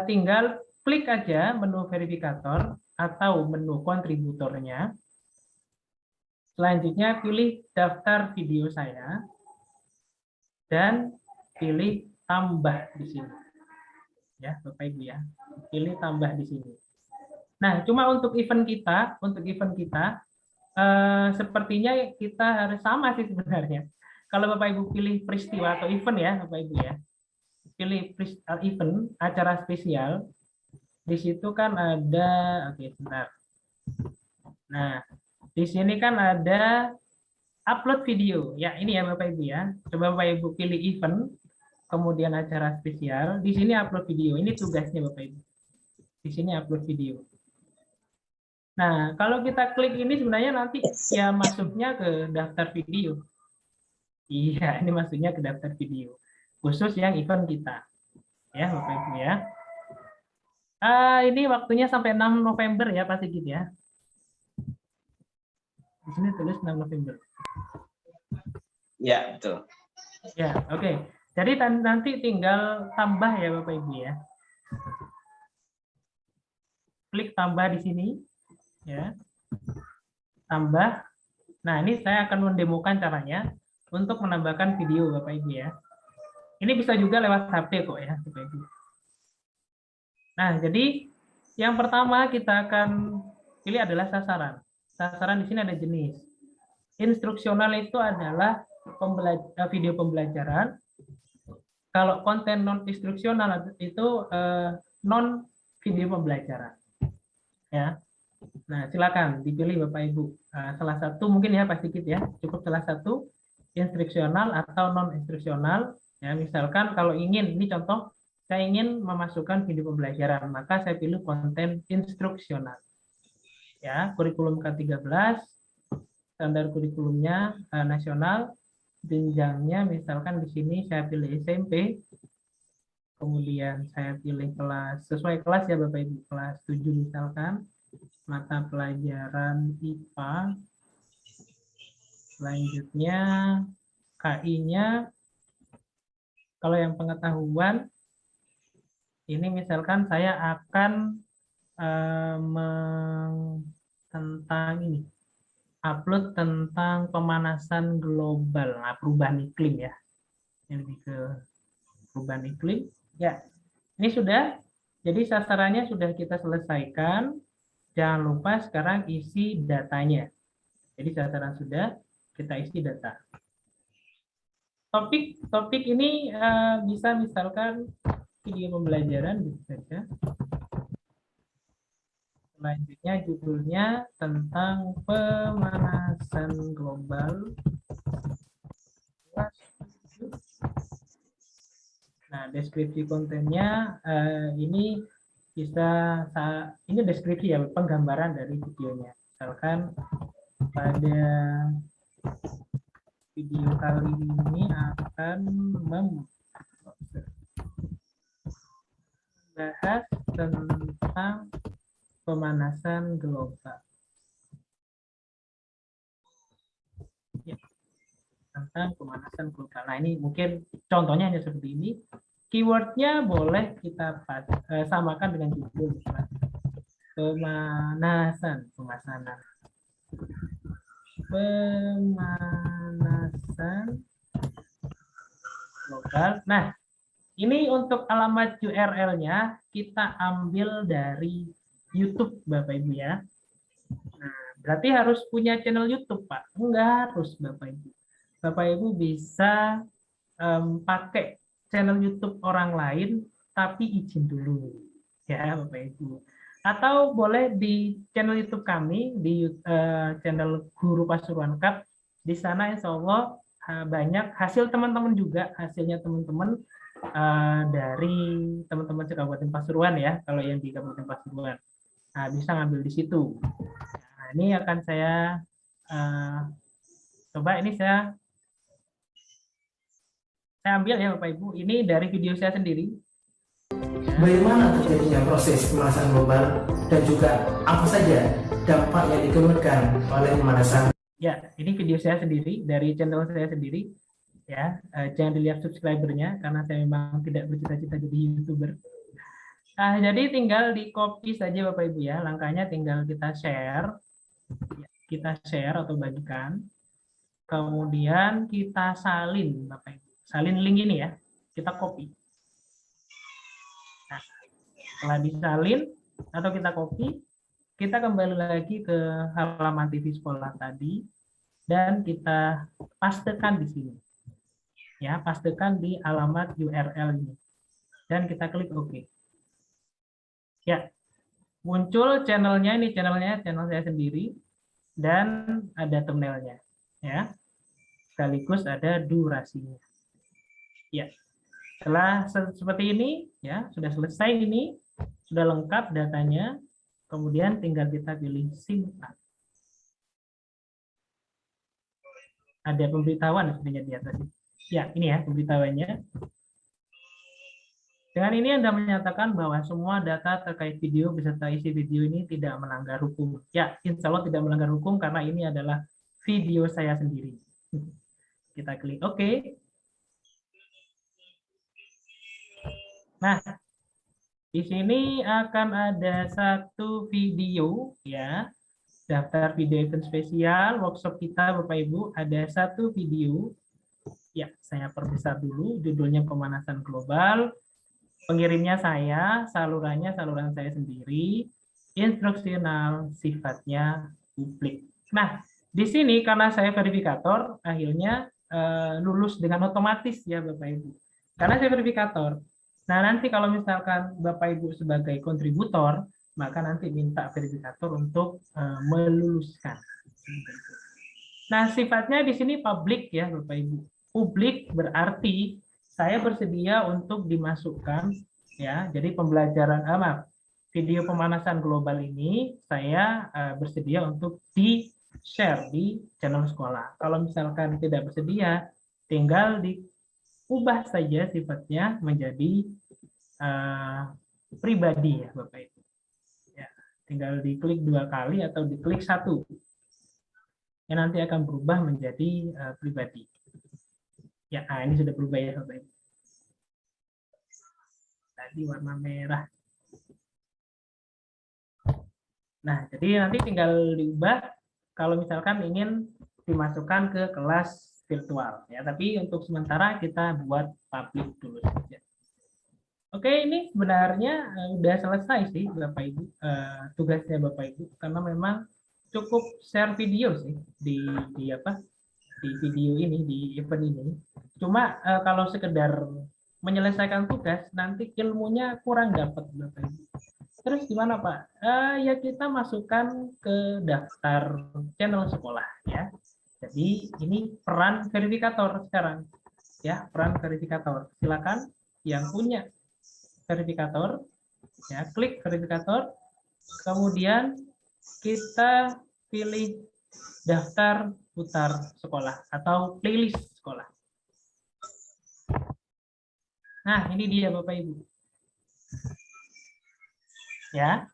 tinggal klik aja menu verifikator atau menu kontributornya. Selanjutnya pilih daftar video saya dan pilih tambah di sini. Ya, Bapak Ibu ya. Pilih tambah di sini. Nah, cuma untuk event kita sepertinya kita harus sama sih sebenarnya. Kalau Bapak Ibu pilih peristiwa atau event ya, Bapak Ibu ya, pilih event, acara spesial, di situ kan ada, oke sebentar. Nah, di sini kan ada upload video. Ya, ini ya Bapak Ibu ya. Coba Bapak Ibu pilih event, kemudian acara spesial, di sini upload video. Ini tugasnya Bapak Ibu. Di sini upload video. Nah, kalau kita klik ini sebenarnya nanti ya masuknya ke daftar video. Iya, ini masuknya ke daftar video. Khusus yang event kita. Ya, Bapak Ibu ya. Ini waktunya sampai 6 November ya, pasti gitu ya. Di sini tulis 6 November. Ya, betul. Ya, oke. Jadi nanti tinggal tambah ya Bapak Ibu ya. Klik tambah di sini. Ya. Tambah. Nah, ini saya akan mendemokan caranya untuk menambahkan video Bapak Ibu ya. Ini bisa juga lewat HP kok ya Bapak Ibu. Nah, jadi yang pertama kita akan pilih adalah sasaran. Sasaran di sini ada jenis. Instruksional itu adalah video pembelajaran. Kalau konten non instruksional itu non video pembelajaran. Ya. Nah, silakan dipilih Bapak Ibu. Salah satu mungkin ya pasti gitu ya. Cukup salah satu instruksional atau non instruksional. Ya, misalkan kalau ingin, ini contoh, saya ingin memasukkan video pembelajaran, maka saya pilih konten instruksional. Ya, kurikulum K13, standar kurikulumnya nasional, jenjangnya misalkan di sini saya pilih SMP, kemudian saya pilih kelas, sesuai kelas ya Bapak Ibu, kelas 7 misalkan, mata pelajaran IPA, selanjutnya KI-nya, kalau yang pengetahuan, ini misalkan saya akan tentang ini, upload tentang pemanasan global, nah, perubahan iklim ya, yang lebih ke perubahan iklim. Ya, ini sudah, jadi sasarannya sudah kita selesaikan. Jangan lupa sekarang isi datanya. Jadi sasaran sudah, kita isi data. Topik ini bisa misalkan video pembelajaran, bisa saja. Selanjutnya judulnya tentang pemanasan global. Nah, deskripsi kontennya ini bisa, ini deskripsi ya, penggambaran dari videonya. Misalkan pada video kali ini akan membahas tentang pemanasan global. Ya, tentang pemanasan global. Nah, ini mungkin contohnya hanya seperti ini. Keywordnya boleh kita samakan dengan judul. Pemanasan global. Nah, ini untuk alamat URL-nya kita ambil dari YouTube, Bapak Ibu ya. Nah, berarti harus punya channel YouTube, Pak? Enggak harus, Bapak Ibu. Bapak Ibu bisa pakai channel YouTube orang lain, tapi izin dulu, ya Bapak Ibu. Atau boleh di channel YouTube kami, di channel Guru Pasuruan Cup. Di sana insya Allah banyak hasil teman-teman juga, hasilnya teman-teman dari teman-teman Kabupaten Pasuruan ya, kalau yang di Kabupaten Pasuruan. Nah, bisa ngambil di situ. Nah, ini akan saya coba, ini saya ambil ya Bapak Ibu, ini dari video saya sendiri. Bagaimana terjadinya proses pemanasan global dan juga apa saja dampak yang dikeluarkan oleh pemanasan. Ya, ini video saya sendiri dari channel saya sendiri. Ya, jangan dilihat subscribernya karena saya memang tidak bercita-cita jadi YouTuber. Jadi tinggal di copy saja Bapak Ibu ya. Langkahnya tinggal kita share. Kita share atau bagikan. Kemudian kita salin Bapak Ibu. Salin link ini ya. Kita copy. Nah, setelah disalin atau kita copy, kita kembali lagi ke halaman TV sekolah tadi dan kita pastekan di sini. Ya, pastekan di alamat URL ini. Dan kita klik OK. Ya, muncul channelnya, ini channelnya, channel saya sendiri, dan ada thumbnailnya. Ya, sekaligus ada durasinya. Ya, setelah seperti ini, ya sudah selesai ini, sudah lengkap datanya, kemudian tinggal kita pilih simpan. Ada pemberitahuan sebenarnya di atas. Ya, ini ya pemberitahuannya. Dengan ini Anda menyatakan bahwa semua data terkait video beserta isi video ini tidak melanggar hukum. Ya, insya Allah tidak melanggar hukum karena ini adalah video saya sendiri. Kita klik OK. Nah, di sini akan ada satu video, ya, daftar video event spesial workshop kita, Bapak Ibu. Ada satu video. Ya, saya perbesar dulu. Judulnya pemanasan global. Pengirimnya saya, salurannya saluran saya sendiri, instruksional, sifatnya publik. Nah, di sini karena saya verifikator, akhirnya lulus dengan otomatis ya Bapak Ibu. Karena saya verifikator. Nah, nanti kalau misalkan Bapak Ibu sebagai kontributor, maka nanti minta verifikator untuk meluluskan. Nah, sifatnya di sini publik ya Bapak Ibu. Publik berarti saya bersedia untuk dimasukkan ya. Jadi pembelajaran video pemanasan global ini saya bersedia untuk di-share di channel sekolah. Kalau misalkan tidak bersedia, tinggal diubah saja sifatnya menjadi pribadi ya Bapak Ibu. Ya, tinggal diklik 2 kali atau diklik 1. Yang nanti akan berubah menjadi pribadi. Ya, ini sudah berubah ya Bapak Ibu. Tadi warna merah. Nah, jadi nanti tinggal diubah kalau misalkan ingin dimasukkan ke kelas virtual ya. Tapi untuk sementara kita buat public dulu saja. Oke, ini sebenarnya udah selesai sih Bapak Ibu, tugasnya Bapak Ibu, karena memang cukup share video sih di video ini, di event ini. Cuma kalau sekedar menyelesaikan tugas, nanti ilmunya kurang dapat. Terus gimana Pak? Ya kita masukkan ke daftar channel sekolah ya. Jadi ini peran verifikator sekarang. Ya, peran verifikator. Silakan yang punya verifikator, ya klik verifikator. Kemudian kita pilih daftar putar sekolah atau playlist sekolah. Nah, ini dia Bapak Ibu. Ya.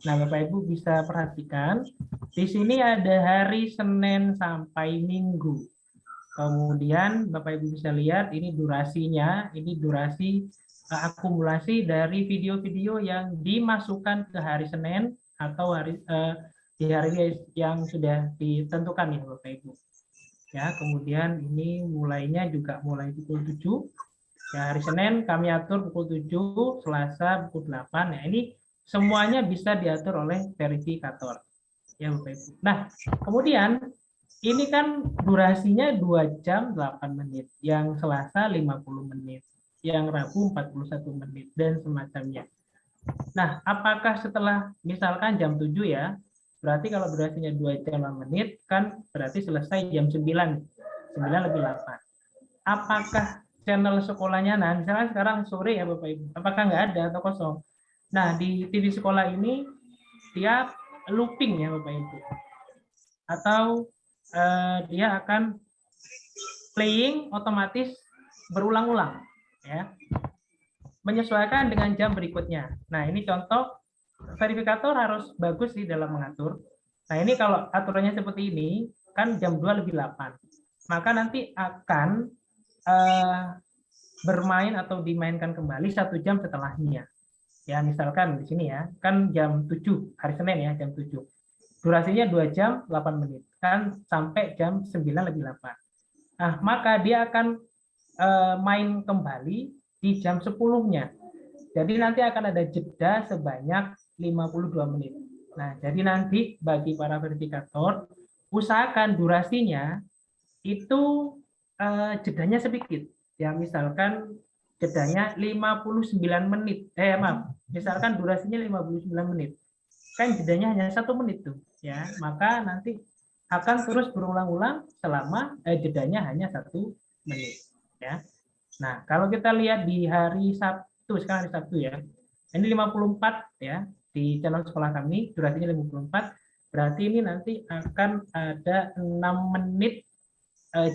Nah, Bapak Ibu bisa perhatikan di sini ada hari Senin sampai Minggu. Kemudian Bapak Ibu bisa lihat ini durasinya, ini durasi akumulasi dari video-video yang dimasukkan ke hari Senin atau di hari yang sudah ditentukan ya Bapak Ibu. Ya, kemudian ini mulainya juga mulai pukul 7. Ya, hari Senin kami atur pukul 7, Selasa pukul 8. Nah, ini semuanya bisa diatur oleh verifikator. Ya, Bapak Ibu. Nah, kemudian ini kan durasinya 2 jam 8 menit, yang Selasa 50 menit, yang Rabu 41 menit dan semacamnya. Nah, apakah setelah misalkan jam 7 ya, berarti kalau durasinya 2 jam 5 menit, kan berarti selesai jam 9 lebih 8. Apakah channel sekolahnya, nah misalnya sekarang sore ya Bapak Ibu, apakah nggak ada atau kosong? Nah, di TV sekolah ini dia looping ya Bapak Ibu. Atau dia akan playing otomatis berulang-ulang ya. Menyesuaikan dengan jam berikutnya. Nah, ini contoh verifikator harus bagus sih dalam mengatur. Nah, ini kalau aturannya seperti ini, kan jam 2 lebih 8. Maka nanti akan bermain atau dimainkan kembali 1 jam setelahnya. Ya, misalkan di sini ya, kan jam 7, hari Senin ya, jam 7. Durasinya 2 jam 8 menit, kan sampai jam 9 lebih 8. Nah, maka dia akan main kembali di jam 10-nya. Jadi nanti akan ada jeda sebanyak 52 menit. Nah, jadi nanti bagi para verifikator, usahakan durasinya itu jedanya sedikit. Ya, misalkan jedanya 59 menit. Maaf, misalkan durasinya 59 menit. Kan jedanya hanya 1 menit tuh, ya. Maka nanti akan terus berulang-ulang selama jedanya hanya 1 menit, ya. Nah, kalau kita lihat di hari Sabtu, sekarang hari Sabtu ya. Ini 54 ya, di channel sekolah kami, durasinya 54, berarti ini nanti akan ada 6 menit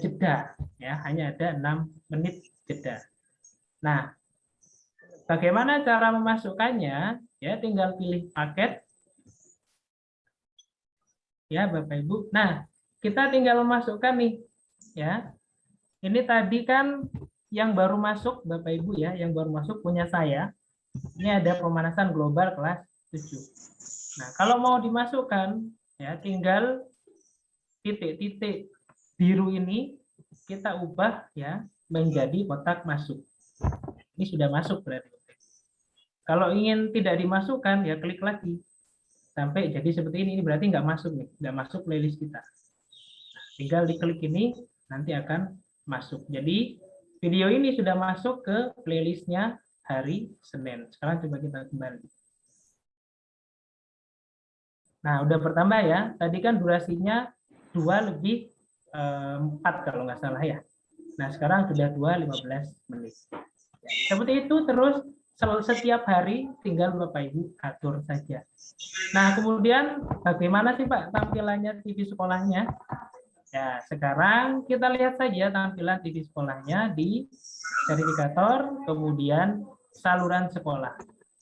jeda, ya, hanya ada 6 menit jeda. Nah, bagaimana cara memasukkannya? Ya, tinggal pilih paket, ya Bapak Ibu. Nah, kita tinggal memasukkan nih, ya. Ini tadi kan yang baru masuk, Bapak Ibu ya, yang baru masuk punya saya. Ini ada pemanasan global kelas 7. Nah, kalau mau dimasukkan, ya tinggal titik-titik biru ini kita ubah ya menjadi kotak masuk. Ini sudah masuk berarti. Kalau ingin tidak dimasukkan, ya klik lagi sampai jadi seperti ini. Ini berarti nggak masuk nih, nggak masuk playlist kita. Nah, tinggal diklik ini, nanti akan masuk. Jadi video ini sudah masuk ke playlistnya hari Senin. Sekarang coba kita kembali. Nah, udah bertambah ya. Tadi kan durasinya 2 lebih 4 kalau nggak salah ya. Nah, sekarang sudah 2:15 menit. Seperti itu terus setiap hari, tinggal Bapak Ibu atur saja. Nah, kemudian bagaimana sih Pak tampilannya TV sekolahnya? Ya, sekarang kita lihat saja tampilan TV sekolahnya di verifikator, kemudian saluran sekolah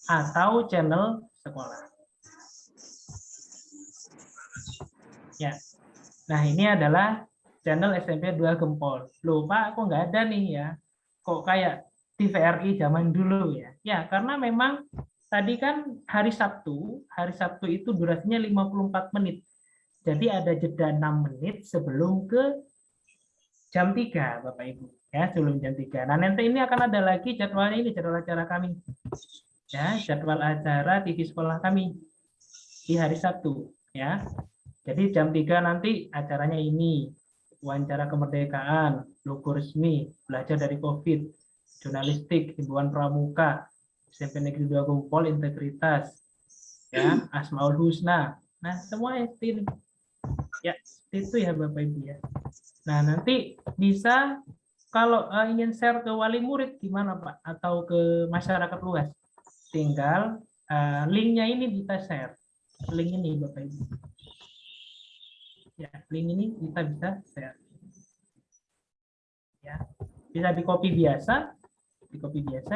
atau channel sekolah. Ya. Nah, ini adalah channel SMP 2 Gempol. Loh, Pak, kok nggak ada nih ya? Kok kayak TVRI zaman dulu ya? Ya, karena memang tadi kan hari Sabtu itu durasinya 54 menit. Jadi ada jeda 6 menit sebelum ke jam 3, Bapak Ibu. Ya, sebelum jam 3. Nah, nanti ini akan ada lagi jadwalnya, ini jadwal acara kami. Ya, jadwal acara TV sekolah kami di hari Sabtu, ya. Jadi jam 3 nanti acaranya ini, wawancara kemerdekaan, logo resmi, belajar dari COVID, jurnalistik, himbauan pramuka, SMP Negeri 2 Gempol, integritas, ya, Asmaul Husna. Nah, semua itu ya, itu ya Bapak Ibu ya. Nah, nanti bisa kalau ingin share ke wali murid gimana Pak, atau ke masyarakat luas, tinggal linknya ini kita share, link ini Bapak Ibu. Ya, link ini kita bisa share. Ya, bisa di copy biasa,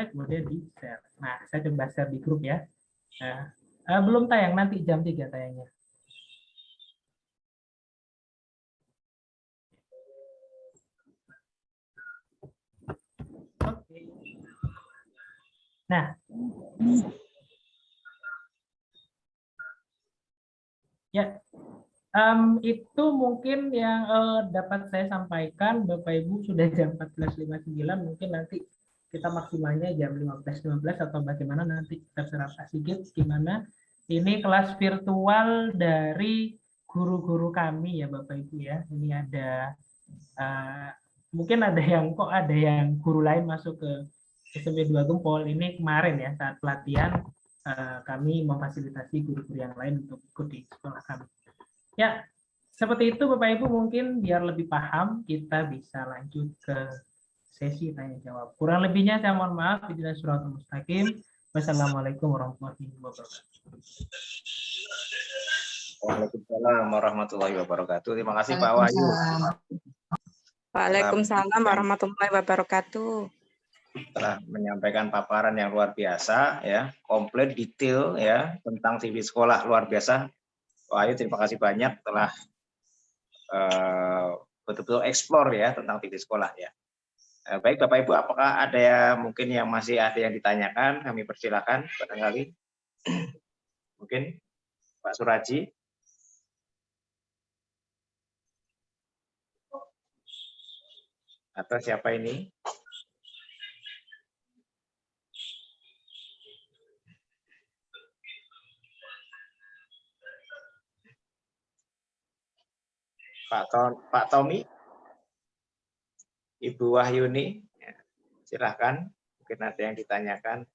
kemudian di share. Nah, saya coba share di grup ya. Nah, belum tayang, nanti jam 3 tayangnya. Oke. Nah, ya, itu mungkin yang dapat saya sampaikan. Bapak Ibu sudah jam 14.59, mungkin nanti kita maksimalnya jam 15.15 atau bagaimana, nanti terserah Pak Sigit gimana. Ini kelas virtual dari guru-guru kami ya Bapak Ibu ya. Ini ada mungkin ada yang guru lain masuk ke SMP 2 Gempol. Ini kemarin ya saat pelatihan kami memfasilitasi guru-guru yang lain untuk ikut di sekolah kami. Ya, seperti itu Bapak Ibu, mungkin biar lebih paham kita bisa lanjut ke sesi tanya jawab. Kurang lebihnya saya mohon maaf. Billahi shiratal mustaqim. Wassalamualaikum warahmatullahi wabarakatuh. Waalaikumsalam warahmatullahi wabarakatuh. Terima kasih Pak Wahyu. Waalaikumsalam warahmatullahi wabarakatuh. Telah menyampaikan paparan yang luar biasa ya, komplit detail ya tentang TV sekolah, luar biasa. Pak Wahyu, terima kasih banyak telah betul-betul explore ya tentang TV sekolah ya. Baik Bapak Ibu, apakah ada yang mungkin yang masih ada yang ditanyakan? Kami persilakan barangkali. Mungkin Pak Suraji. Atau siapa ini? Pak Tommy, Ibu Wahyuni, ya, silahkan. Mungkin ada yang ditanyakan.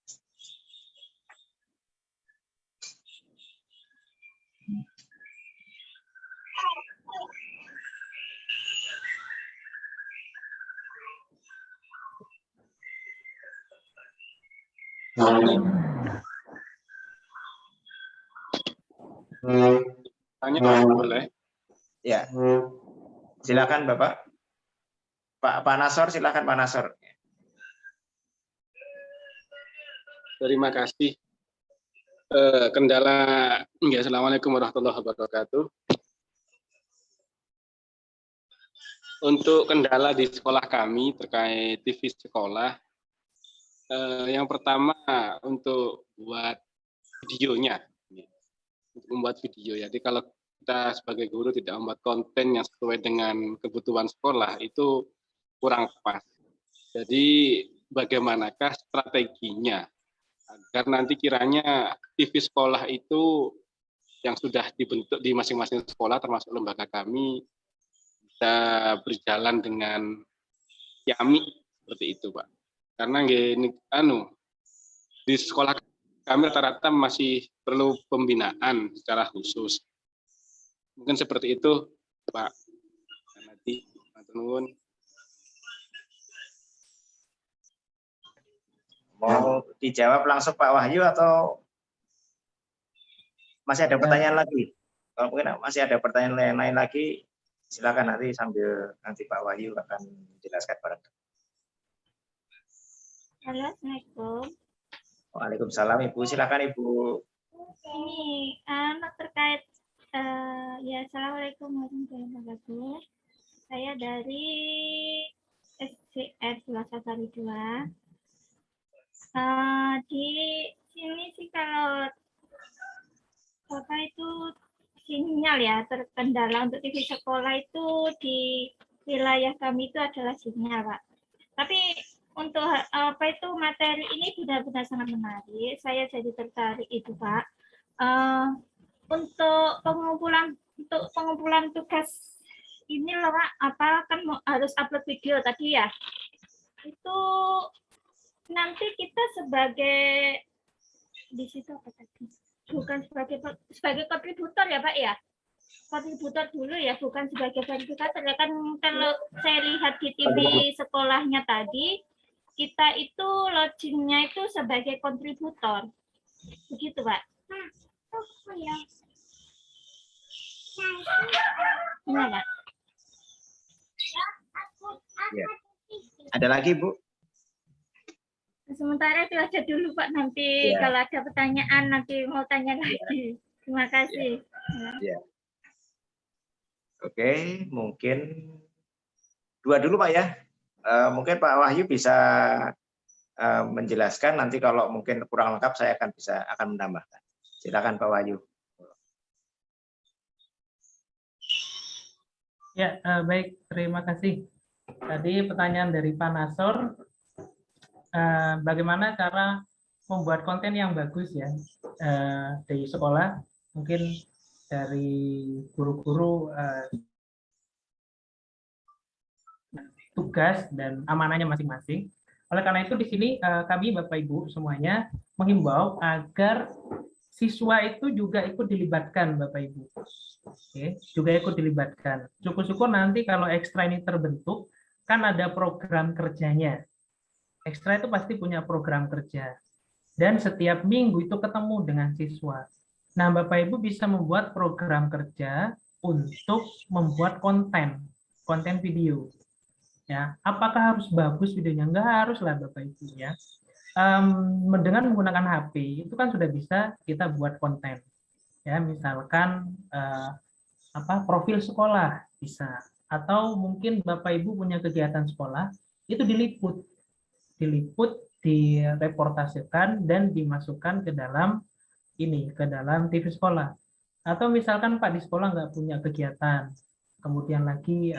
Tanya boleh? Ya, silakan Bapak. Pak Nasor, silakan Pak Nasor. Terima kasih. Kendala, ya, Assalamualaikum warahmatullahi wabarakatuh. Untuk kendala di sekolah kami terkait TV sekolah, yang pertama untuk buat videonya, untuk membuat video. Jadi kalau kita sebagai guru tidak membuat konten yang sesuai dengan kebutuhan sekolah itu kurang pas. Jadi bagaimanakah strateginya agar nanti kiranya TV sekolah itu yang sudah dibentuk di masing-masing sekolah termasuk lembaga kami bisa berjalan dengan yami seperti itu, Pak. Karena gini, di sekolah kami rata-rata masih perlu pembinaan secara khusus. Mungkin seperti itu, Pak. Nanti, teman-teman. Mau dijawab langsung Pak Wahyu atau masih ada pertanyaan lagi? Kalau mungkin masih ada pertanyaan lain lagi, silakan nanti sambil nanti Pak Wahyu akan menjelaskan pada. Halo, Assalamualaikum. Waalaikumsalam Ibu, silakan Ibu. Ini terkait ya, Assalamualaikum warahmatullahi wabarakatuh. Saya dari SCF Selasa Sari 2. Di sini sih kalau apa itu sinyal ya, terkendala untuk TV sekolah itu di wilayah kami itu adalah sinyal, Pak. Tapi untuk apa itu materi ini benar-benar sangat menarik. Saya jadi tertarik itu, Pak. Untuk pengumpulan tugas ini loh, Pak, apa kan harus upload video tadi ya. Itu nanti kita sebagai di situ apa tadi? Bukan sebagai kontributor ya, Pak ya. Kontributor dulu ya, bukan sebagai verifikator ya kan. Kalau saya lihat di TV sekolahnya tadi, kita itu login-nya itu sebagai kontributor. Begitu, Pak. Ya. Nah, Pak. Ya. Ada lagi, Bu? Sementara itu aja dulu, Pak. Nanti kalau ada pertanyaan, nanti mau tanya lagi. Terima kasih. Ya. Oke, mungkin dua dulu, Pak ya. Mungkin Pak Wahyu bisa menjelaskan, nanti kalau mungkin kurang lengkap saya akan menambahkan. Silakan Pak Wahyu. Ya, baik, terima kasih. Tadi pertanyaan dari Pak Nasor, bagaimana cara membuat konten yang bagus ya di sekolah, mungkin dari guru-guru tugas dan amanahnya masing-masing. Oleh karena itu di sini kami Bapak Ibu semuanya menghimbau agar siswa itu juga ikut dilibatkan Bapak Ibu. Oke, juga ikut dilibatkan. Syukur-syukur nanti kalau ekstra ini terbentuk kan ada program kerjanya. Ekstra itu pasti punya program kerja. Dan setiap minggu itu ketemu dengan siswa. Nah, Bapak Ibu bisa membuat program kerja untuk membuat konten video. Ya, apakah harus bagus videonya? Enggak harus lah Bapak Ibu ya. Dengan menggunakan HP itu kan sudah bisa kita buat konten. Ya, misalkan profil sekolah bisa, atau mungkin Bapak Ibu punya kegiatan sekolah itu diliput, direportasikan dan dimasukkan ke dalam TV sekolah. Atau misalkan Pak di sekolah nggak punya kegiatan, kemudian lagi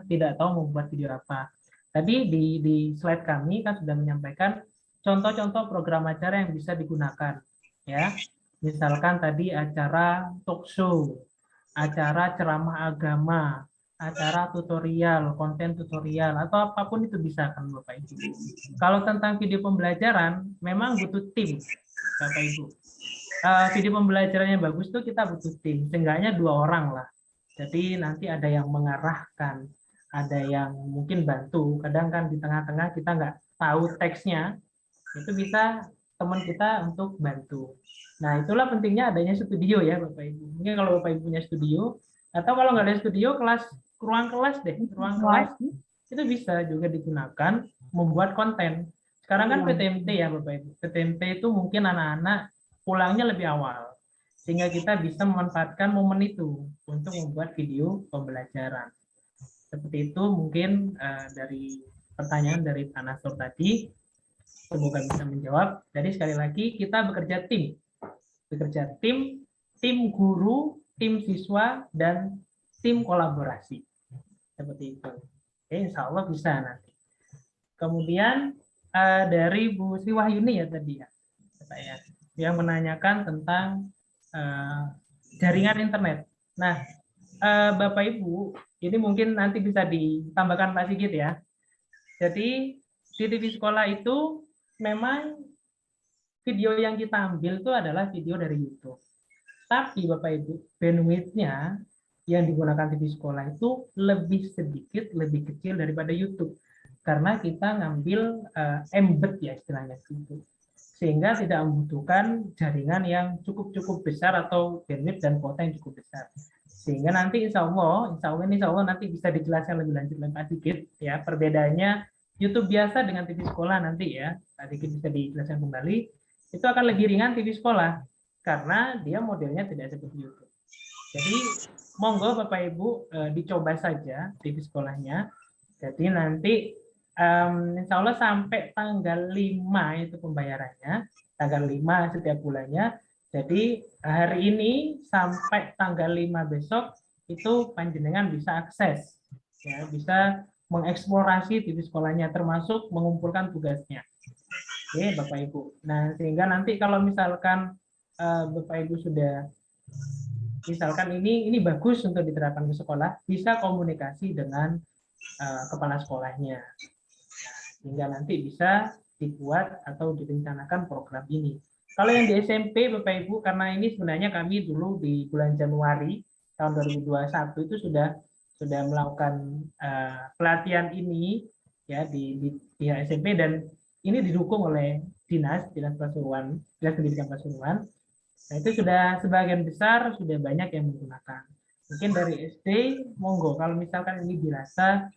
tidak tahu membuat video apa. Tadi di slide kami kan sudah menyampaikan contoh-contoh program acara yang bisa digunakan, ya. Misalkan tadi acara talk show acara ceramah agama, acara tutorial, konten tutorial, atau apapun itu bisa kan Bapak Ibu. Kalau tentang video pembelajaran, memang butuh tim Bapak Ibu. Video pembelajaran yang bagus tuh kita butuh tim, seenggaknya 2 orang lah. Jadi nanti ada yang mengarahkan, ada yang mungkin bantu. Kadang kan di tengah-tengah kita nggak tahu teksnya, itu bisa teman kita untuk bantu. Nah, itulah pentingnya adanya studio ya Bapak Ibu. Mungkin kalau Bapak Ibu punya studio, atau kalau nggak ada studio, ruang kelas itu bisa juga digunakan membuat konten. Sekarang kan PTMT ya Bapak Ibu. PTMT itu mungkin anak-anak pulangnya lebih awal, sehingga kita bisa memanfaatkan momen itu untuk membuat video pembelajaran. Seperti itu mungkin dari pertanyaan dari Pak Nasur tadi, semoga bisa menjawab. Jadi sekali lagi kita bekerja tim guru, tim siswa, dan tim kolaborasi. Seperti itu. Oke, insya Allah bisa nanti. Kemudian dari Bu Sri Wahyuni ya tadi ya, yang menanyakan tentang jaringan internet. Nah, Bapak Ibu, ini mungkin nanti bisa ditambahkan Pak Sigit ya. Jadi di TV sekolah itu memang video yang kita ambil itu adalah video dari YouTube. Tapi Bapak Ibu, bandwidth-nya yang digunakan TV sekolah itu lebih sedikit, lebih kecil daripada YouTube. Karena kita ngambil embed ya istilahnya gitu. Sehingga tidak membutuhkan jaringan yang cukup besar atau bandwidth dan kuota yang cukup besar. Sehingga nanti insya Allah nanti bisa dijelaskan lebih lanjut oleh Pak Sigit ya, perbedaannya YouTube biasa dengan TV sekolah nanti ya, Pak Sigit bisa dijelaskan kembali. Itu akan lebih ringan TV sekolah karena dia modelnya tidak seperti YouTube. Jadi monggo Bapak Ibu dicoba saja TV sekolahnya. Jadi nanti insya Allah sampai tanggal 5 itu pembayarannya, tanggal 5 setiap bulannya. Jadi hari ini sampai tanggal 5 besok itu panjenengan bisa akses, ya, bisa mengeksplorasi TV sekolahnya termasuk mengumpulkan tugasnya. Oke, Bapak Ibu. Nah, sehingga nanti kalau misalkan Bapak Ibu sudah misalkan ini bagus untuk diterapkan ke sekolah, bisa komunikasi dengan kepala sekolahnya. Sehingga nanti bisa dibuat atau direncanakan program ini. Kalau yang di SMP, Bapak Ibu, karena ini sebenarnya kami dulu di bulan Januari tahun 2021 itu sudah melakukan pelatihan ini ya di SMP, dan ini didukung oleh Dinas Pendidikan Pasuruan. Nah, itu sudah sebagian besar sudah banyak yang menggunakan. Mungkin dari SD, monggo kalau misalkan ini dirasa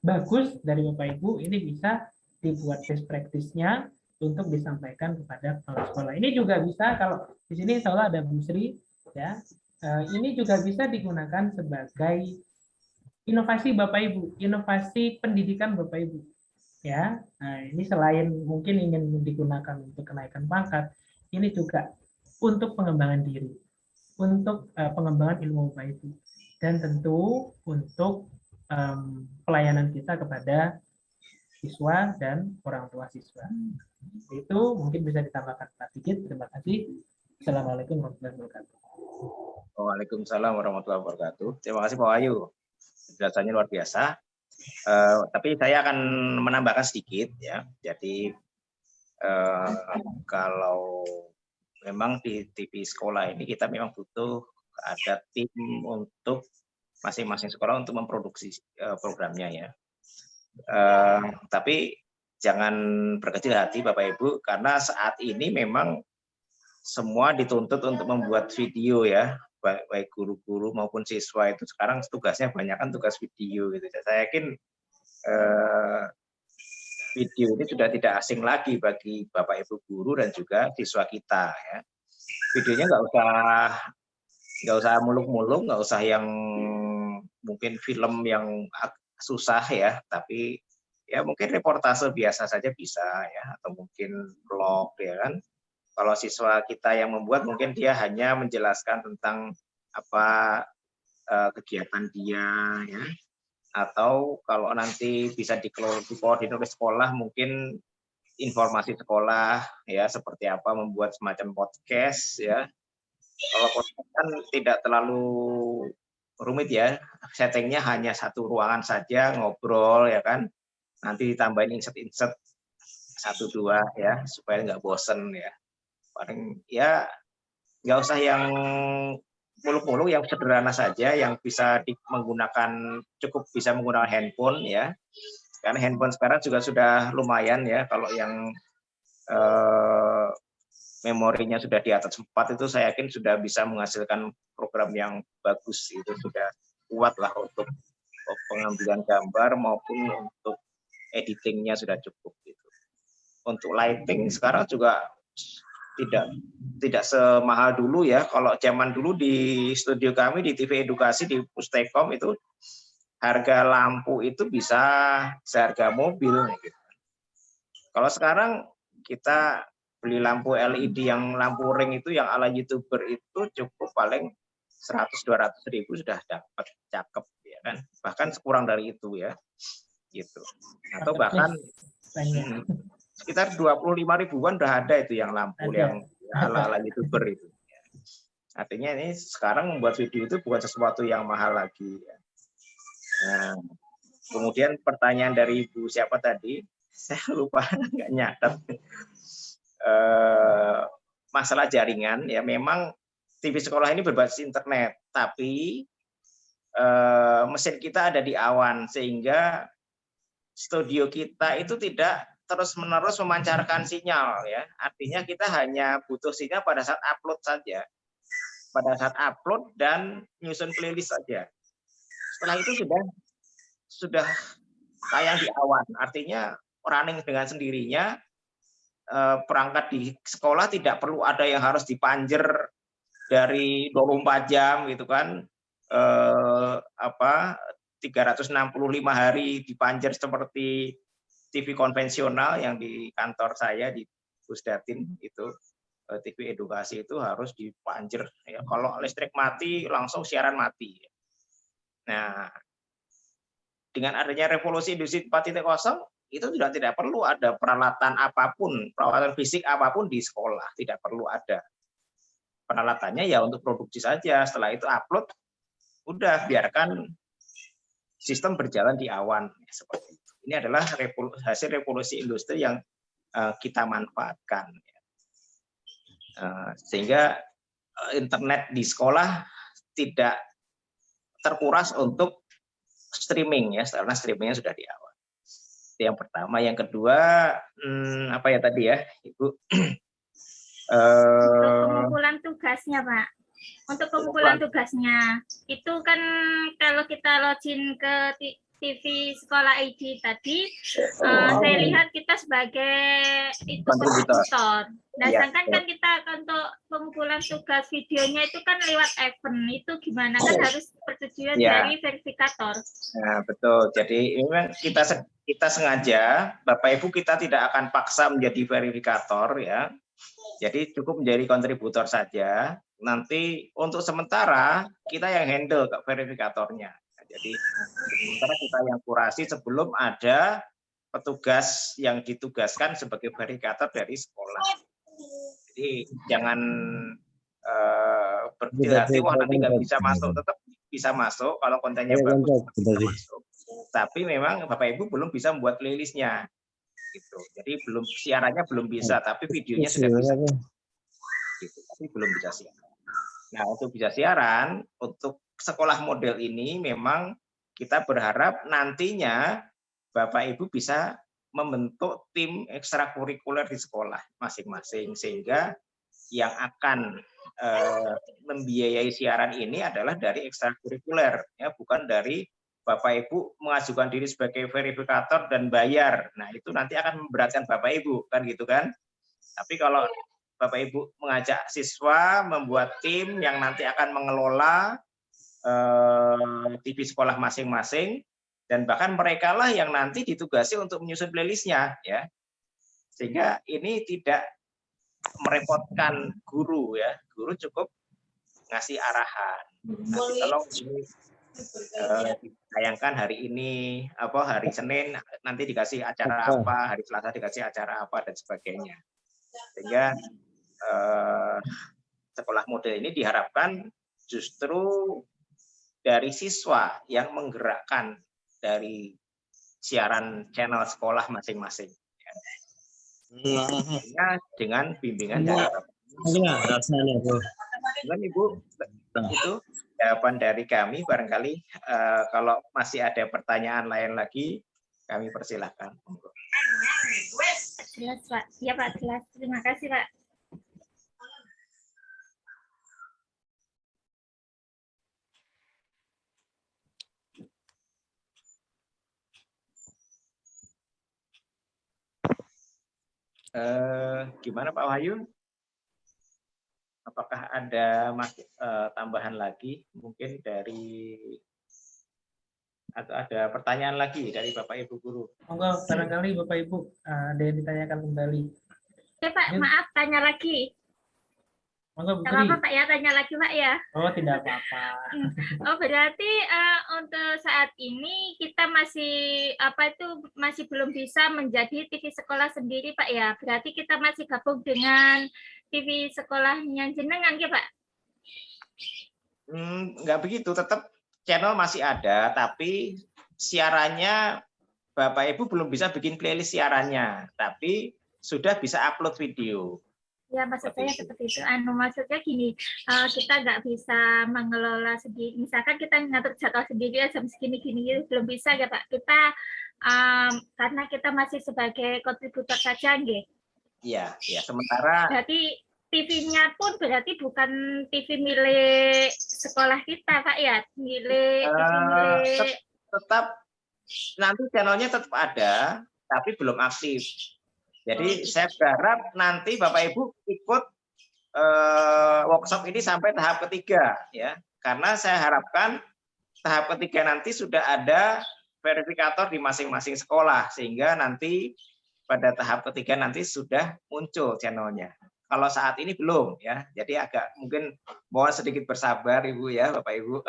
bagus dari Bapak Ibu, ini bisa dibuat best practice-nya untuk disampaikan kepada kepala sekolah. Ini juga bisa, kalau di sini insya Allah ada Bu Sri, ya, ini juga bisa digunakan sebagai inovasi Bapak Ibu, inovasi pendidikan Bapak Ibu. Ya, nah, ini selain mungkin ingin digunakan untuk kenaikan pangkat, ini juga untuk pengembangan diri, untuk pengembangan ilmu Bapak Ibu, dan tentu untuk pelayanan kita kepada siswa dan orang tua siswa. Itu mungkin bisa ditambahkan Pak Sigit. Terima kasih. Assalamualaikum warahmatullahi wabarakatuh. Waalaikumsalam warahmatullahi wabarakatuh. Terima kasih Pak Wahyu. Penjelasannya luar biasa. Tapi saya akan menambahkan sedikit ya. Jadi kalau memang di TV sekolah ini kita memang butuh ada tim untuk masing-masing sekolah untuk memproduksi programnya ya. Tapi jangan berkecil hati Bapak Ibu, karena saat ini memang semua dituntut untuk membuat video ya, baik guru-guru maupun siswa itu sekarang tugasnya banyak kan tugas video gitu. Saya yakin video ini sudah tidak asing lagi bagi Bapak Ibu guru dan juga siswa kita ya. Videonya nggak usah muluk-muluk, nggak usah yang mungkin film yang susah ya, tapi ya mungkin reportase biasa saja bisa ya, atau mungkin vlog ya kan. Kalau siswa kita yang membuat mungkin dia hanya menjelaskan tentang apa kegiatan dia ya, atau kalau nanti bisa dikoordinir oleh sekolah mungkin informasi sekolah ya, seperti apa membuat semacam podcast ya, Kalau podcast kan tidak terlalu rumit ya, settingnya hanya satu ruangan saja, ngobrol ya kan, nanti ditambahin insert-insert 1-2 ya, supaya nggak bosen ya. Paling ya nggak usah yang muluk-muluk, yang sederhana saja, yang bisa cukup bisa menggunakan handphone ya, karena handphone sekarang juga sudah lumayan ya, kalau yang memorinya sudah di atas 4 itu saya yakin sudah bisa menghasilkan program yang bagus, itu sudah kuat lah untuk pengambilan gambar maupun untuk editingnya sudah cukup gitu. Untuk lighting sekarang juga tidak semahal dulu ya. Kalau zaman dulu di studio kami di TV Edukasi di Pustekom itu harga lampu itu bisa seharga mobil gitu. Kalau sekarang kita beli lampu LED yang lampu ring itu yang ala YouTuber itu cukup paling 100-200 ribu sudah dapat, cakep ya kan, bahkan kurang dari itu ya gitu, atau bahkan sekitar 25 ribuan udah ada itu yang lampu yang ala YouTuber itu. Artinya ini sekarang membuat video itu bukan sesuatu yang mahal lagi ya. Nah, kemudian pertanyaan dari Ibu siapa tadi, saya lupa nggak nyatet. Masalah jaringan ya, memang TV sekolah ini berbasis internet, tapi mesin kita ada di awan sehingga studio kita itu tidak terus-menerus memancarkan sinyal ya. Artinya kita hanya butuh sinyal pada saat upload saja. Pada saat upload dan nyusun playlist saja. Setelah itu sudah tayang di awan. Artinya running dengan sendirinya. Perangkat di sekolah tidak perlu ada yang harus dipanjer dari 24 jam gitu kan, 365 hari dipanjer seperti TV konvensional yang di kantor saya di Pusdatin itu, TV Edukasi itu harus dipanjer ya. Kalau listrik mati langsung siaran mati. Nah, dengan adanya revolusi industri 4.0 itu sudah tidak perlu ada peralatan apapun, peralatan fisik apapun di sekolah, tidak perlu ada. Peralatannya ya untuk produksi saja, setelah itu upload, udah biarkan sistem berjalan di awan. Seperti itu. Ini adalah hasil revolusi industri yang kita manfaatkan. Sehingga internet di sekolah tidak terkuras untuk streaming ya, karena streamingnya sudah di awal. Itu yang pertama. Yang kedua, apa ya tadi ya, Ibu? Untuk pengumpulan tugasnya, Pak. Untuk pengumpulan tugasnya, itu kan kalau kita login ke TV Sekolah ID tadi, saya lihat kita sebagai itu kontributor. Nah, sedangkan kan kita untuk pengumpulan tugas videonya itu kan lewat event, itu gimana, kan harus persetujuan dari verifikator. Nah, betul. Jadi memang kita sengaja, Bapak Ibu, kita tidak akan paksa menjadi verifikator ya. Jadi cukup menjadi kontributor saja. Nanti untuk sementara kita yang handle ke verifikatornya. Jadi sementara kita yang kurasi sebelum ada petugas yang ditugaskan sebagai verifikator dari sekolah. Jadi jangan berkecil hati, wah nanti nggak bisa masuk, tetap bisa masuk kalau kontennya bagus, bisa masuk. Tapi memang Bapak Ibu belum bisa membuat playlistnya, gitu. Jadi belum siarannya belum bisa, tapi videonya sudah bisa. Gitu. Tapi belum bisa siaran. Nah, untuk bisa siaran, untuk sekolah model ini memang kita berharap nantinya Bapak Ibu bisa membentuk tim ekstrakurikuler di sekolah masing-masing, sehingga yang akan membiayai siaran ini adalah dari ekstrakurikuler, ya, bukan dari Bapak Ibu mengajukan diri sebagai verifikator dan bayar. Nah, itu nanti akan memberatkan Bapak Ibu, kan gitu kan? Tapi kalau Bapak Ibu mengajak siswa membuat tim yang nanti akan mengelola TV sekolah masing-masing, dan bahkan mereka lah yang nanti ditugasi untuk menyusun playlistnya, ya, sehingga ini tidak merepotkan guru ya. Guru cukup ngasih arahan. Nanti kalau ini ditayangkan hari ini, hari Senin nanti dikasih acara apa, hari Selasa dikasih acara apa dan sebagainya. Sehingga sekolah model ini diharapkan justru dari siswa yang menggerakkan dari siaran channel sekolah masing-masing. Dengan bimbingan dari Ibu, itu jawaban dari kami. Barangkali kalau masih ada pertanyaan lain lagi, kami persilahkan. Jelas, Pak. Iya, Pak, jelas. Terima kasih, Pak. Gimana Pak Wahyu? Apakah ada tambahan lagi mungkin dari atau ada pertanyaan lagi dari Bapak Ibu guru? Monggo, barangkali Bapak Ibu ada yang ditanyakan kembali. Oke, Pak, maaf, tanya lagi. Monggo, Bu Kalau Tri. apa, Pak, ya? Tanya lagi, Pak, ya? Oh, tidak apa-apa. Oh, berarti untuk saat ini kita masih belum bisa menjadi TV sekolah sendiri, Pak, ya? Berarti kita masih gabung dengan TV sekolahnya jenengan, ya, Pak? Nggak begitu, tetap channel masih ada, tapi siarannya Bapak Ibu belum bisa bikin playlist siarannya, tapi sudah bisa upload video. Ya, maksud saya seperti itu. Maksudnya gini, kita nggak bisa mengelola sendiri. Misalkan kita ngatur jadwal sendiri jam segini-gini, belum bisa ya Pak. Kita karena kita masih sebagai kontributor saja, nggih. Iya, ya. Sementara. Berarti TV-nya pun berarti bukan TV milik sekolah kita, Pak ya, tetap nanti channelnya tetap ada, tapi belum aktif. Jadi saya berharap nanti Bapak Ibu ikut workshop ini sampai tahap ketiga, ya. Karena saya harapkan tahap ketiga nanti sudah ada verifikator di masing-masing sekolah, sehingga nanti pada tahap ketiga nanti sudah muncul channelnya. Kalau saat ini belum, ya. Jadi agak mungkin mohon sedikit bersabar Ibu ya, Bapak Ibu.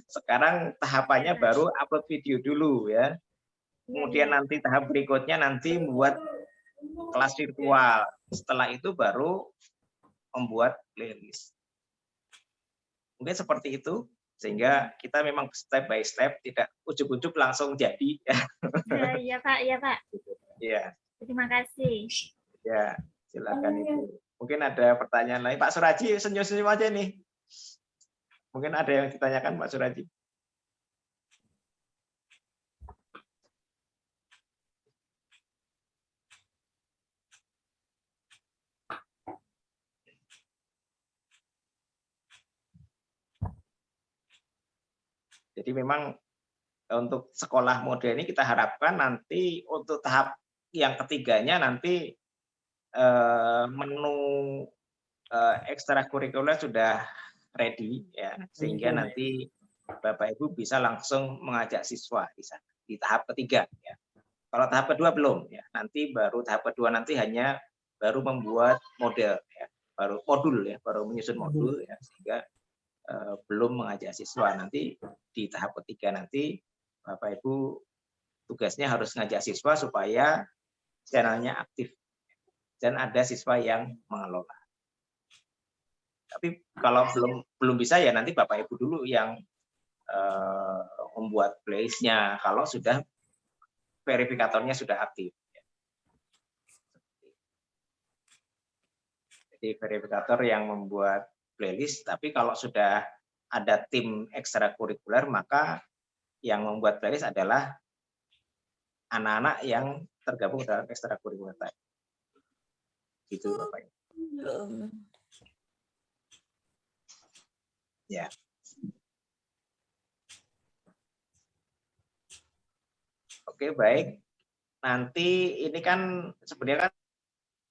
Sekarang tahapannya baru upload video dulu, ya. Kemudian nanti tahap berikutnya nanti membuat kelas virtual. Setelah itu baru membuat playlist. Mungkin seperti itu, sehingga kita memang step by step, tidak ujuk-ujuk langsung jadi. Iya Pak, iya Pak. Ya. Terima kasih. Ya, silakan Ibu. Mungkin ada pertanyaan lain. Pak Suraji, senyum-senyum aja nih. Mungkin ada yang ditanyakan Pak Suraji. Jadi memang untuk sekolah model ini kita harapkan nanti untuk tahap yang ketiganya nanti menu ekstrakurikuler sudah ready, ya, sehingga nanti Bapak Ibu bisa langsung mengajak siswa di tahap ketiga, ya. Kalau tahap kedua belum, ya. Nanti baru tahap kedua nanti hanya baru membuat model, ya, baru modul, ya, baru menyusun modul, ya, sehingga belum mengajak siswa. Nanti di tahap ketiga nanti Bapak Ibu tugasnya harus ngajak siswa supaya channelnya aktif dan ada siswa yang mengelola. Tapi kalau belum bisa ya nanti Bapak Ibu dulu yang membuat playlist-nya kalau sudah verifikatornya sudah aktif. Jadi verifikator yang membuat playlist, tapi kalau sudah ada tim ekstrakurikuler maka yang membuat playlist adalah anak-anak yang tergabung dalam ekstrakurikuler tadi. Gitu Bapak. Ya. Oke, baik. Nanti ini kan sebenarnya kan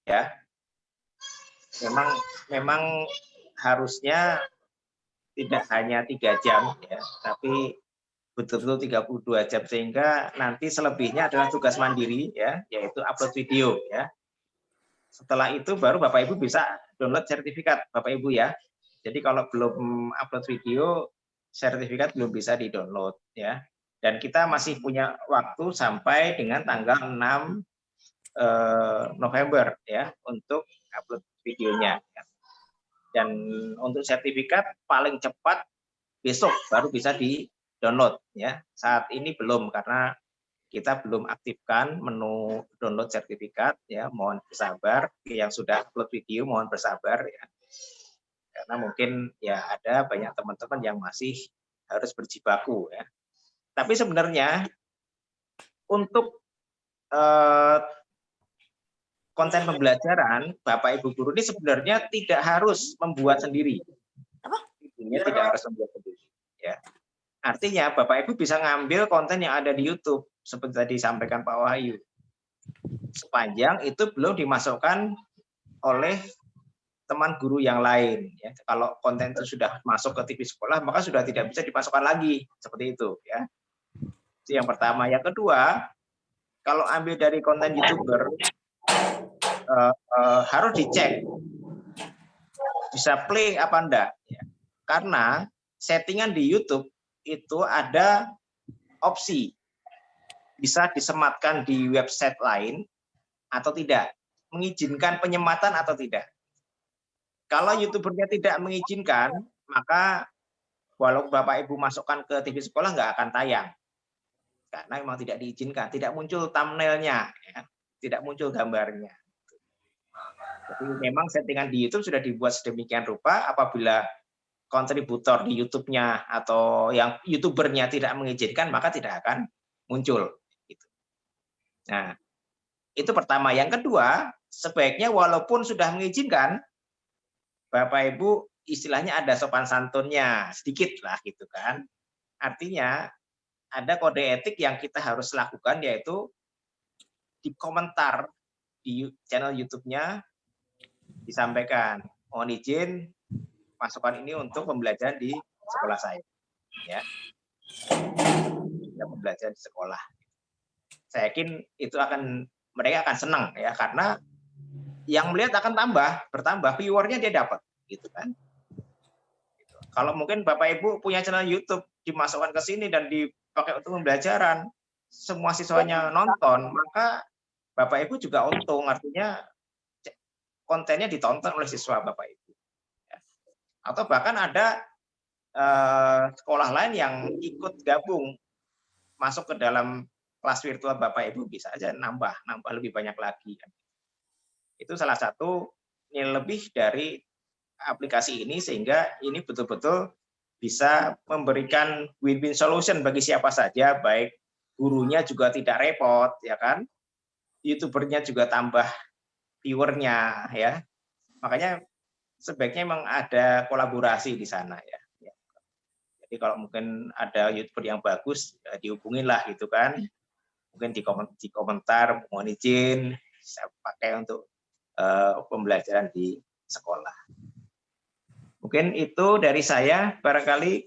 ya memang harusnya tidak hanya 3 jam, ya, tapi betul-betul 32 jam, sehingga nanti selebihnya adalah tugas mandiri, ya, yaitu upload video, ya. Setelah itu baru Bapak Ibu bisa download sertifikat Bapak Ibu, ya. Jadi kalau belum upload video, sertifikat belum bisa di-download, ya. Dan kita masih punya waktu sampai dengan tanggal 6 November, ya, untuk upload videonya, ya. Dan untuk sertifikat paling cepat besok baru bisa di-download ya. Saat ini belum karena kita belum aktifkan menu download sertifikat ya. Mohon bersabar, yang sudah upload video mohon bersabar ya. Karena mungkin ya ada banyak teman-teman yang masih harus berjibaku ya. Tapi sebenarnya untuk konten pembelajaran, Bapak Ibu guru ini sebenarnya tidak harus membuat sendiri. Tidak harus membuat sendiri. Ya. Artinya Bapak Ibu bisa ngambil konten yang ada di YouTube, seperti tadi disampaikan Pak Wahyu. Sepanjang itu belum dimasukkan oleh teman guru yang lain. Ya. Kalau konten itu sudah masuk ke TV sekolah, maka sudah tidak bisa dimasukkan lagi. Seperti itu. Ya. Itu yang pertama. Yang kedua, kalau ambil dari konten YouTuber, harus dicek bisa play apa enggak ya. Karena settingan di YouTube itu ada opsi bisa disematkan di website lain atau tidak, mengizinkan penyematan atau tidak. Kalau YouTubernya tidak mengizinkan, maka walau Bapak Ibu masukkan ke TV sekolah nggak akan tayang karena memang tidak diizinkan, tidak muncul thumbnailnya ya. Tidak muncul gambarnya. Jadi memang settingan di YouTube sudah dibuat sedemikian rupa, apabila kontributor di YouTube-nya atau yang YouTubernya tidak mengizinkan, maka tidak akan muncul. Nah, itu pertama. Yang kedua, sebaiknya walaupun sudah mengizinkan, Bapak Ibu istilahnya ada sopan santunnya, sedikit lah gitu kan. Artinya ada kode etik yang kita harus lakukan, yaitu di komentar di channel YouTube-nya disampaikan, mohon izin masukan ini untuk pembelajaran di sekolah saya, ya, pembelajaran di sekolah. Saya yakin itu mereka akan senang ya, karena yang melihat akan bertambah, viewernya dia dapat, gitu kan. Kalau mungkin Bapak Ibu punya channel YouTube dimasukkan ke sini dan dipakai untuk pembelajaran, semua siswanya nonton, maka Bapak Ibu juga untung, artinya kontennya ditonton oleh siswa Bapak Ibu. Atau bahkan ada sekolah lain yang ikut gabung masuk ke dalam kelas virtual Bapak Ibu, bisa aja nambah lebih banyak lagi. Itu salah satu nilai lebih dari aplikasi ini, sehingga ini betul-betul bisa memberikan win-win solution bagi siapa saja, baik gurunya juga tidak repot, ya kan, YouTubernya juga tambah viewernya, ya. Makanya sebaiknya memang ada kolaborasi di sana, ya. Jadi kalau mungkin ada YouTuber yang bagus, ya dihubunginlah gitu kan, mungkin di komentar mohon izin saya pakai untuk pembelajaran di sekolah. Mungkin itu dari saya, barangkali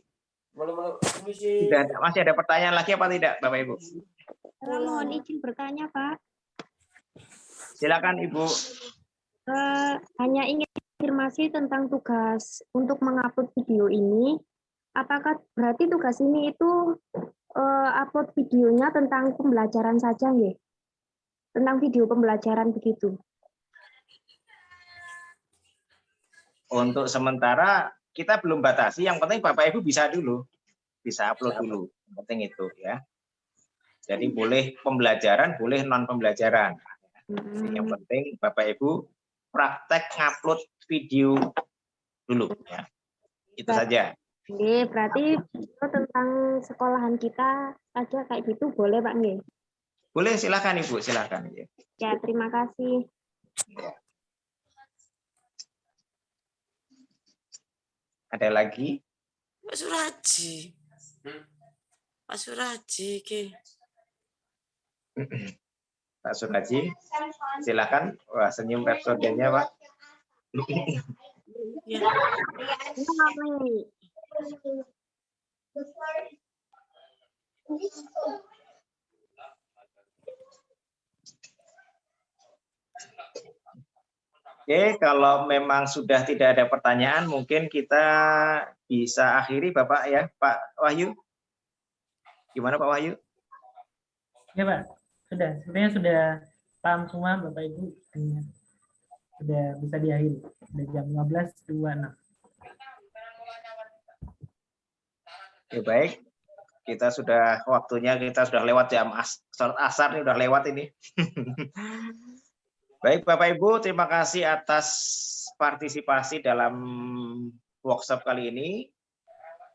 masih ada pertanyaan lagi apa tidak, Bapak Ibu? Mohon izin bertanya, Pak. Silakan Ibu. Hanya ingin konfirmasi tentang tugas untuk mengupload video ini. Apakah berarti tugas ini itu upload videonya tentang pembelajaran saja, nggih? Tentang video pembelajaran begitu? Untuk sementara kita belum batasi, yang penting Bapak Ibu bisa upload dulu, yang penting itu ya. Jadi boleh pembelajaran, boleh non pembelajaran. Yang penting Bapak Ibu praktek ngupload video dulu ya. Itu saja. Oke, berarti itu tentang sekolahan kita saja kayak gitu boleh, Pak, nggih? Boleh, silakan Ibu, silakan. Ya, terima kasih. Ya. Ada lagi? Pak Suraji. Pak Suraji ke. Pak Suraji, silakan. Wah, senyum episodenya, Pak. Ya. Oke, kalau memang sudah tidak ada pertanyaan, mungkin kita bisa akhiri, Bapak ya, Pak Wahyu. Gimana Pak Wahyu? Ya Pak, sebenarnya sudah paham semua Bapak Ibu. sudah bisa diakhiri. Sudah jam 15.26. Oke, baik. Kita sudah waktunya, kita sudah lewat jam sholat asar nih, udah lewat ini. Baik Bapak Ibu, terima kasih atas partisipasi dalam workshop kali ini.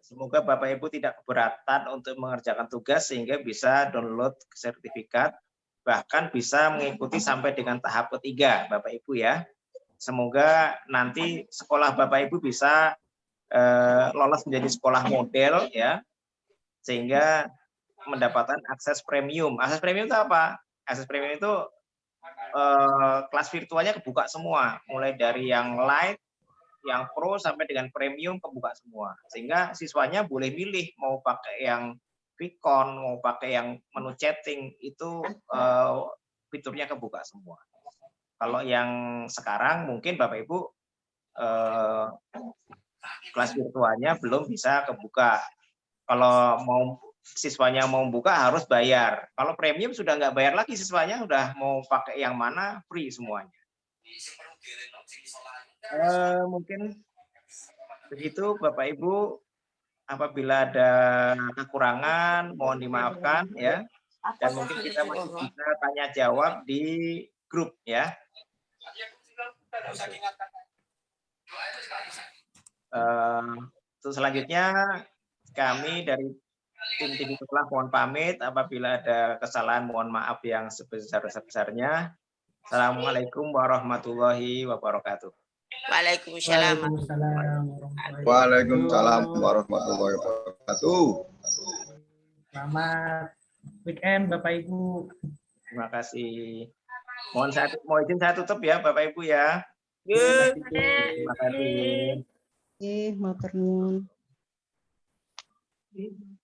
Semoga Bapak Ibu tidak keberatan untuk mengerjakan tugas sehingga bisa download sertifikat, bahkan bisa mengikuti sampai dengan tahap ketiga Bapak Ibu ya. Semoga nanti sekolah Bapak Ibu bisa lolos menjadi sekolah model ya, sehingga mendapatkan akses premium. Akses premium itu apa? Akses premium itu kelas virtualnya kebuka semua, mulai dari yang light, yang pro sampai dengan premium kebuka semua, sehingga siswanya boleh milih mau pakai yang Vicon, mau pakai yang menu chatting, itu fiturnya kebuka semua. Kalau yang sekarang mungkin Bapak Ibu kelas virtualnya belum bisa kebuka. Kalau mau siswanya mau buka harus bayar. Kalau premium sudah nggak bayar lagi siswanya, udah mau pakai yang mana free semuanya. Mungkin begitu Bapak Ibu. Apabila ada kekurangan mohon dimaafkan ya. Dan mungkin kita masih bisa tanya jawab di grup ya. Selanjutnya kami dari tim sekolah mohon pamit, apabila ada kesalahan mohon maaf yang sebesar-besarnya. Assalamualaikum warahmatullahi wabarakatuh. Waalaikumsalam. Waalaikumsalam warahmatullahi wabarakatuh. Selamat weekend Bapak Ibu. Terima kasih. Mohon izin saya tutup ya Bapak Ibu ya. Terima kasih. Terima kasih. Matur nuwun.